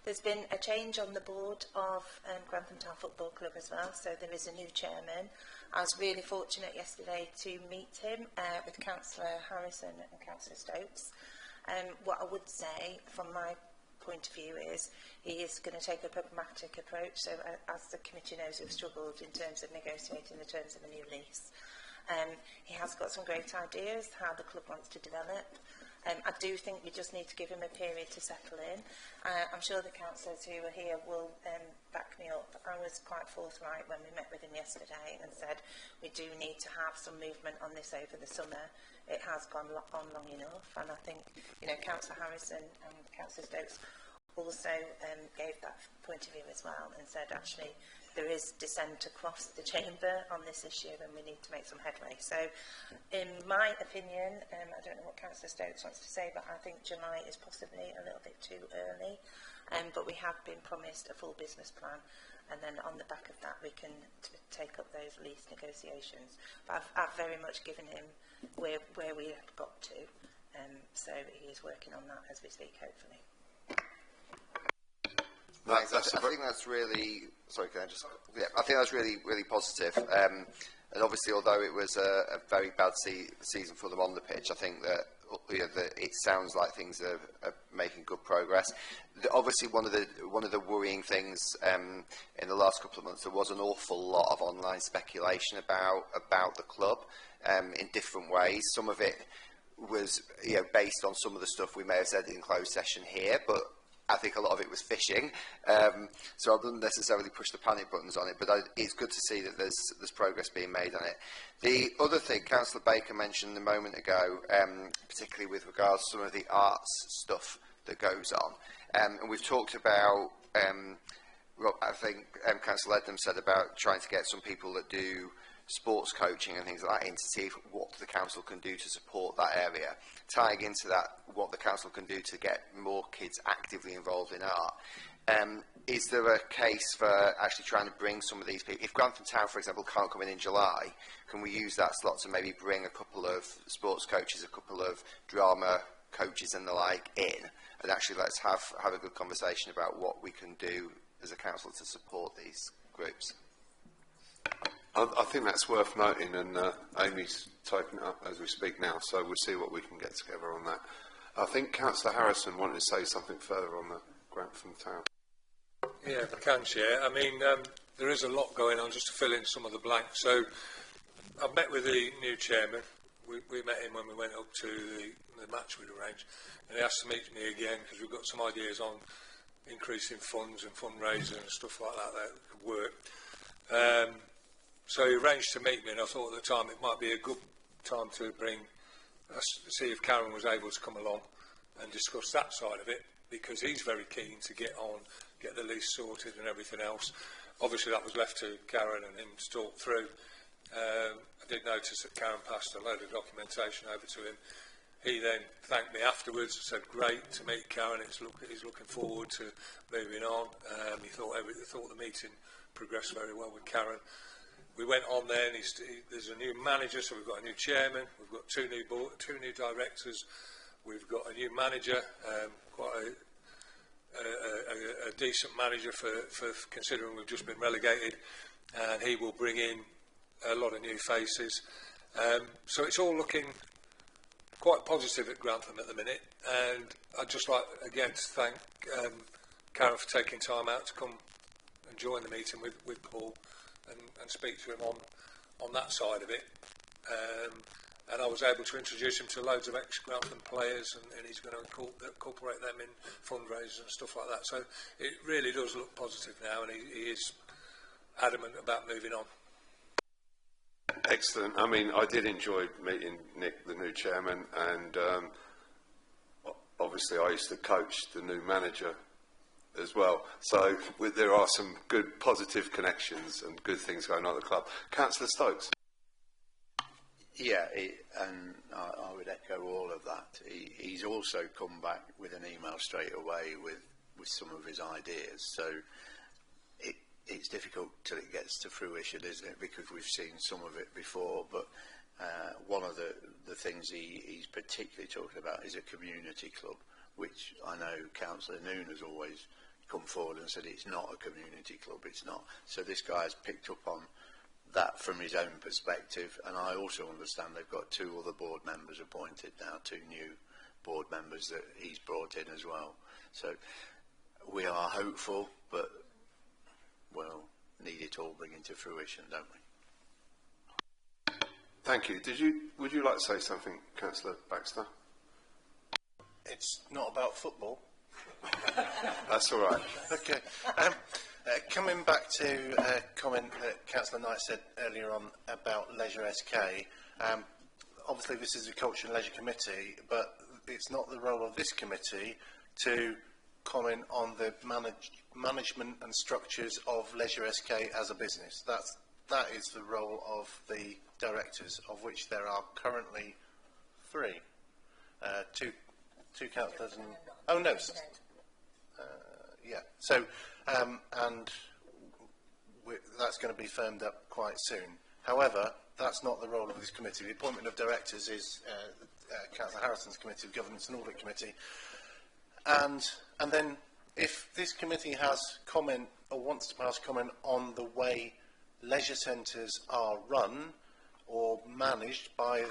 There's been a change on the board of Grantham Town Football Club as well, so there is a new chairman. I was really fortunate yesterday to meet him with Councillor Harrison and Councillor Stokes. What I would say from my point of view is he is going to take a pragmatic approach. So as the committee knows, we've struggled in terms of negotiating the terms of a new lease. He has got some great ideas how the club wants to develop. I do think we just need to give him a period to settle in. I'm sure the councillors who are here will back me up. I was quite forthright when we met with him yesterday and said we do need to have some movement on this over the summer. It has gone on long enough, and I think, you know, Councillor Harrison and Councillor Stokes also gave that point of view as well and said actually there is dissent across the chamber on this issue and we need to make some headway. So in my opinion, I don't know what Councillor Stokes wants to say, but I think July is possibly a little bit too early, but we have been promised a full business plan, and then on the back of that we can take up those lease negotiations. But I've very much given him where we have got to, so he is working on that as we speak, hopefully. Thanks. I think that's really. Sorry, can I just? Yeah, I think that's really, really positive. And obviously, although it was a very bad season for them on the pitch, I think that, that it sounds like things are making good progress. Obviously, one of the worrying things in the last couple of months, there was an awful lot of online speculation about the club in different ways. Some of it was based on some of the stuff we may have said in closed session here, but I think a lot of it was phishing, so I wouldn't necessarily push the panic buttons on it, but it's good to see that there's progress being made on it. The other thing Councillor Baker mentioned a moment ago, particularly with regards to some of the arts stuff that goes on, and we've talked about, I think Councillor Ednam said about trying to get some people that do sports coaching and things like that in to see what the council can do to support that area. Tying into that, what the council can do to get more kids actively involved in art. Is there a case for actually trying to bring some of these people? If Grantham Town, for example, can't come in July, can we use that slot to maybe bring a couple of sports coaches, a couple of drama coaches and the like in, and actually let's have a good conversation about what we can do as a council to support these groups? I think that's worth noting, and Amy's typing it up as we speak now, so we'll see what we can get together on that. I think Councillor Harrison wanted to say something further on the Grantham Town. Yeah, if I can, Chair. I mean, there is a lot going on, just to fill in some of the blanks. So I've met with the new chairman. We met him when we went up to the match we'd arranged, and he asked to meet me again because we've got some ideas on increasing funds and fundraising and stuff like that could work. So he arranged to meet me, and I thought at the time it might be a good time to see if Karen was able to come along and discuss that side of it, because he's very keen to get the lease sorted and everything else. Obviously that was left to Karen and him to talk through. I did notice that Karen passed a load of documentation over to him. He then thanked me afterwards, said great to meet Karen, he's looking forward to moving on. He thought the meeting progressed very well with Karen. We went on there, and there's a new manager, so we've got a new chairman, we've got two new directors, we've got a new manager, quite a decent manager for considering we've just been relegated, and he will bring in a lot of new faces. So it's all looking quite positive at Grantham at the minute, and I'd just like again to thank Karen for taking time out to come and join the meeting with Paul and speak to him on that side of it. And I was able to introduce him to loads of ex-Grantham players, and he's going to incorporate them in fundraisers and stuff like that. So it really does look positive now, and he is adamant about moving on. Excellent. I mean, I did enjoy meeting Nick, the new chairman, and obviously I used to coach the new manager as well. So there are some good positive connections and good things going on at the club. Councillor Stokes. Yeah, and I would echo all of that. He's also come back with an email straight away with some of his ideas. So it's difficult till it gets to fruition, isn't it? Because we've seen some of it before. But one of the things he's particularly talking about is a community club, which I know Councillor Noon has always come forward and said it's not a community club, it's not. So this guy has picked up on that from his own perspective, and I also understand they've got two other board members appointed now, two new board members that he's brought in as well. So we are hopeful, but we'll need it all bringing to fruition, don't we? Thank you. Would you like to say something, Councillor Baxter? It's not about football. That's all right. Okay. Coming back to a comment that Councillor Knight said earlier on about Leisure SK, obviously this is a Culture and Leisure Committee, but it's not the role of this committee to comment on the management and structures of Leisure SK as a business. That is the role of the directors, of which there are currently 3. Two councillors and... Oh, no. Yeah. So, and that's going to be firmed up quite soon. However, that's not the role of this committee. The appointment of directors is Councillor Harrison's committee, Governance and Audit Committee. And then if this committee has comment or wants to pass comment on the way leisure centres are run or managed by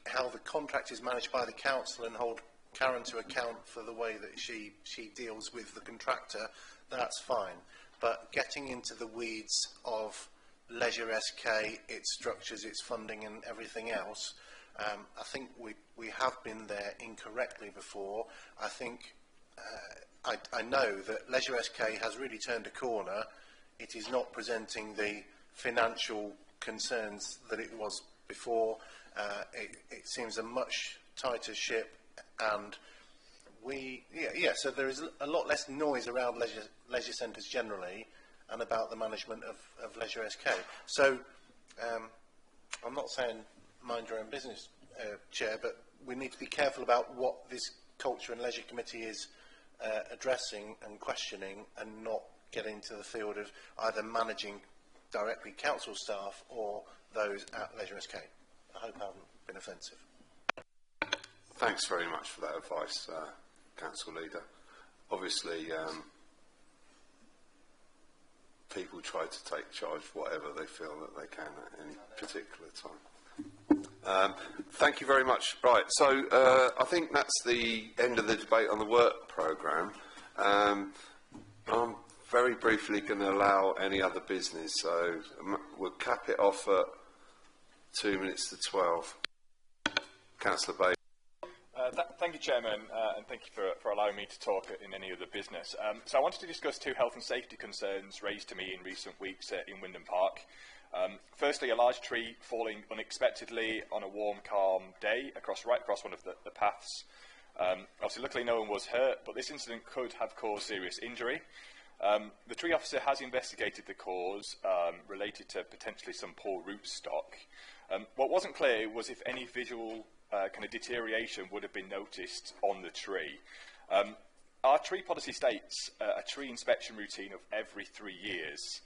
how the contract is managed by the council and hold Karen to account for the way that she deals with the contractor, that's fine. But getting into the weeds of Leisure SK, its structures, its funding and everything else, I think we have been there incorrectly before. I think I know that Leisure SK has really turned a corner. It is not presenting the financial concerns that it was before. It seems a much tighter ship, and so there is a lot less noise around leisure centres generally and about the management of Leisure SK. So I'm not saying mind your own business, Chair, but we need to be careful about what this Culture and Leisure Committee is addressing and questioning, and not get into the field of either managing directly council staff or those at Leisure SK. I hope I haven't been offensive. Thanks very much for that advice, Council Leader. Obviously, people try to take charge of whatever they feel that they can at any particular time. Thank you very much. Right, so I think that's the end of the debate on the work programme. I'm very briefly going to allow any other business, so we'll cap it off at 2 minutes to 12. Councillor Bailey. Thank you, Chairman, and thank you for allowing me to talk in any other business. So I wanted to discuss 2 health and safety concerns raised to me in recent weeks in Wyndham Park. Firstly, a large tree falling unexpectedly on a warm, calm day right across one of the paths. Obviously, luckily no one was hurt, but this incident could have caused serious injury. The tree officer has investigated the cause related to potentially some poor root stock. What wasn't clear was if any visual kind of deterioration would have been noticed on the tree. Our tree policy states a tree inspection routine of every 3 years.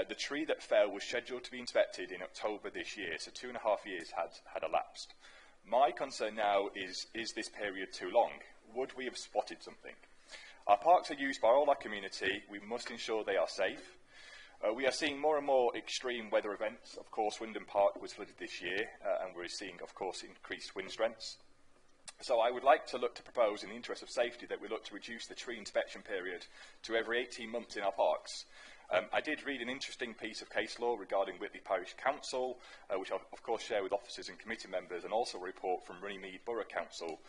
The tree that fell was scheduled to be inspected in October this year, so 2.5 years had elapsed. My concern now is this period too long? Would we have spotted something? Our parks are used by all our community. We must ensure they are safe. We are seeing more and more extreme weather events. Of course, Wyndham Park was flooded this year, and we're seeing, of course, increased wind strengths. So I would like to look to propose, in the interest of safety, that we look to reduce the tree inspection period to every 18 months in our parks. I did read an interesting piece of case law regarding Whitley Parish Council, which I'll of course share with officers and committee members, and also a report from Runnymede Borough Council,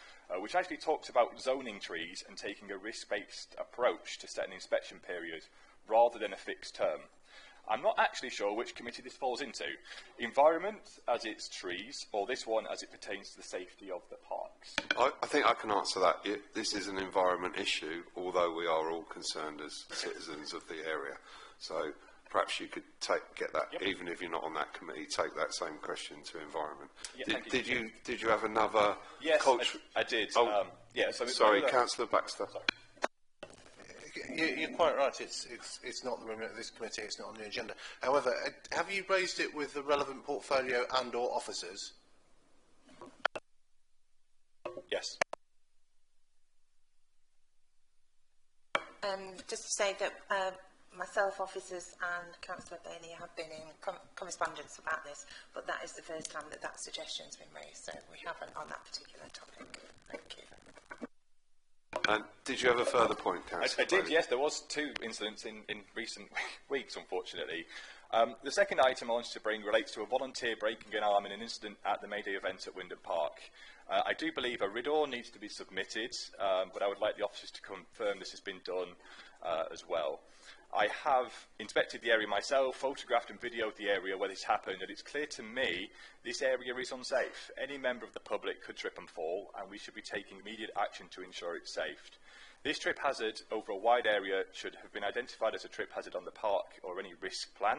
which actually talks about zoning trees and taking a risk-based approach to set an inspection period rather than a fixed term. I'm not actually sure which committee this falls into. Environment as it's trees, or this one as it pertains to the safety of the parks? I think I can answer that. This is an environment issue, although we are all concerned as citizens of the area. So perhaps you could get that, even if you're not on that committee, take that same question to environment. Yeah, did you have another? Yes, I did. Oh, yeah. So sorry, Councillor Baxter. Sorry. You're quite right. It's not the remit of this committee. It's not on the agenda. However, have you raised it with the relevant portfolio and/or officers? Yes. Just to say that myself, officers and Councillor Bailey have been in correspondence about this, but that is the first time that suggestion's been raised, so we haven't on that particular topic. Thank you. And did you have a further point, Councillor? I did, yes. There was 2 incidents in recent weeks, unfortunately. The second item I wanted to bring relates to a volunteer breaking an arm in an incident at the May Day event at Wyndham Park. I do believe a RIDOR needs to be submitted, but I would like the officers to confirm this has been done as well. I have inspected the area myself, photographed and videoed the area where this happened, and it's clear to me this area is unsafe. Any member of the public could trip and fall, and we should be taking immediate action to ensure it's safe. This trip hazard over a wide area should have been identified as a trip hazard on the park or any risk plan.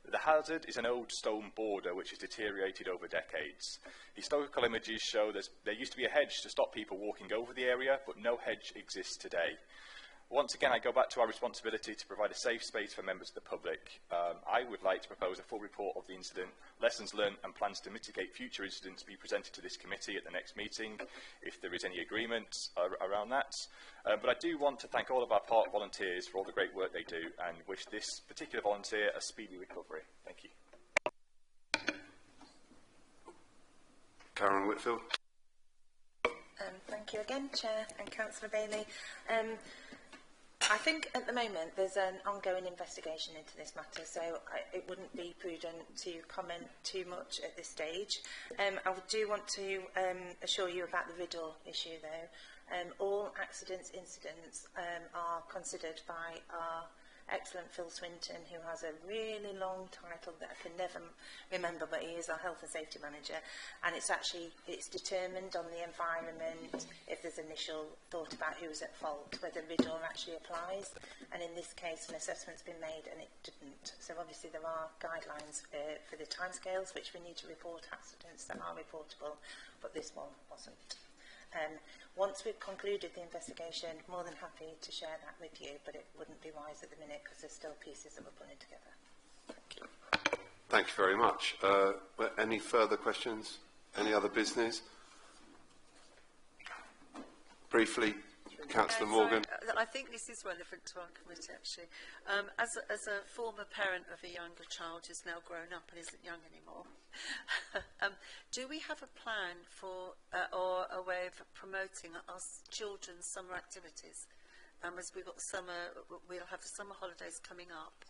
The hazard is an old stone border which has deteriorated over decades. Historical images show there used to be a hedge to stop people walking over the area, but no hedge exists today. Once again, I go back to our responsibility to provide a safe space for members of the public. I would like to propose a full report of the incident, lessons learned and plans to mitigate future incidents be presented to this committee at the next meeting, if there is any agreement around that. But I do want to thank all of our park volunteers for all the great work they do and wish this particular volunteer a speedy recovery. Thank you. Karen Whitfield. Thank you again, Chair and Councillor Bailey. I think at the moment there's an ongoing investigation into this matter, so it wouldn't be prudent to comment too much at this stage. I do want to assure you about the riddle issue, though. All incidents are considered by our excellent Phil Swinton, who has a really long title that I can never remember, but he is our health and safety manager, and it's determined on the environment if there's initial thought about who's at fault, whether riddle actually applies, and in this case an assessment's been made and it didn't. So obviously there are guidelines for the timescales which we need to report accidents that are reportable, but this one wasn't. Once we've concluded the investigation, more than happy to share that with you, but it wouldn't be wise at the minute because there's still pieces that we're putting together. Thank you. Thank you very much. Any further questions? Any other business? Briefly, Councillor Morgan. I think this is relevant to our committee, actually. As a former parent of a younger child who's now grown up and isn't young anymore, do we have a plan for or a way of promoting our children's summer activities? As we've got we'll have the summer holidays coming up.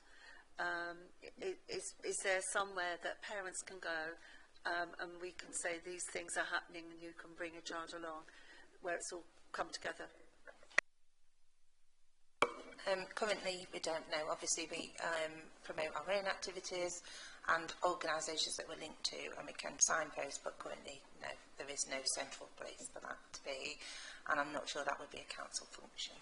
Is there somewhere that parents can go and we can say these things are happening and you can bring a child along, where it's all come together? Currently, we don't know. Obviously, we promote our own activities and organisations that we're linked to, and we can signpost, but currently, no, there is no central place for that to be, and I'm not sure that would be a council function.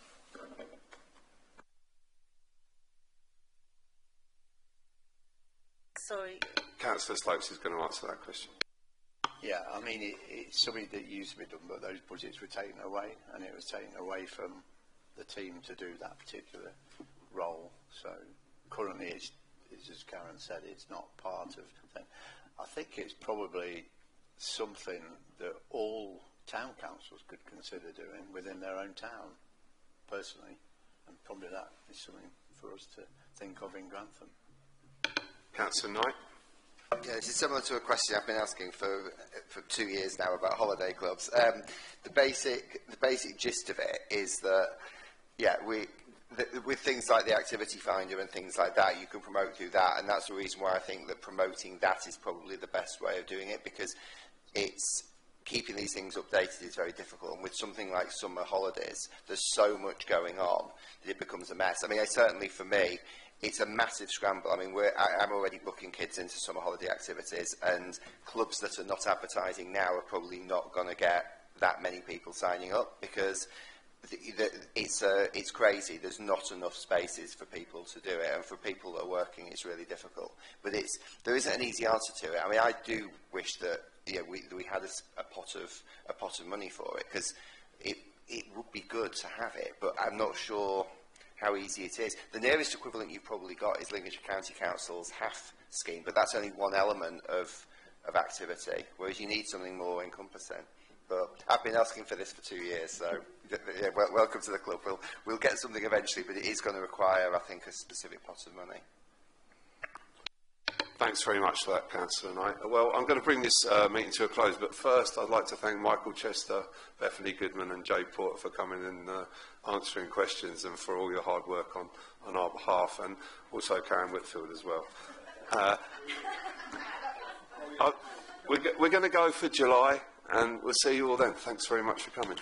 Sorry. Councillor Slopes is going to answer that question. Yeah, I mean, it's something that used to be done, but those budgets were taken away, and it was taken away from the team to do that particular role. So currently, it's as Karen said, it's not part of them. I think it's probably something that all town councils could consider doing within their own town, personally, and probably that is something for us to think of in Grantham. Councillor Knight. Yeah, this is similar to a question I've been asking for 2 years now about holiday clubs. The basic gist of it is that, yeah, with things like the activity finder and things like that, you can promote through that, and that's the reason why I think that promoting that is probably the best way of doing it, because it's keeping these things updated is very difficult, and with something like summer holidays, there's so much going on that it becomes a mess. I mean, certainly for me, it's a massive scramble. I mean, I'm already booking kids into summer holiday activities, and clubs that are not advertising now are probably not going to get that many people signing up, because it's crazy. There's not enough spaces for people to do it, and for people that are working, it's really difficult. But there isn't an easy answer to it. I mean, I do wish that we had a pot of money for it, because it would be good to have it. But I'm not sure how easy it is. The nearest equivalent you've probably got is Lincolnshire County Council's HAF scheme, but that's only one element of activity, whereas you need something more encompassing. But I've been asking for this for 2 years, so yeah, welcome to the club. We'll get something eventually, but it is going to require, I think, a specific pot of money. Thanks very much for that, Councillor Knight. Well, I'm going to bring this meeting to a close, but first I'd like to thank Michael Chester, Bethany Goodman and Jay Porter for coming and answering questions, and for all your hard work on our behalf, and also Karen Whitfield as well. We're going to go for July, and we'll see you all then. Thanks very much for coming.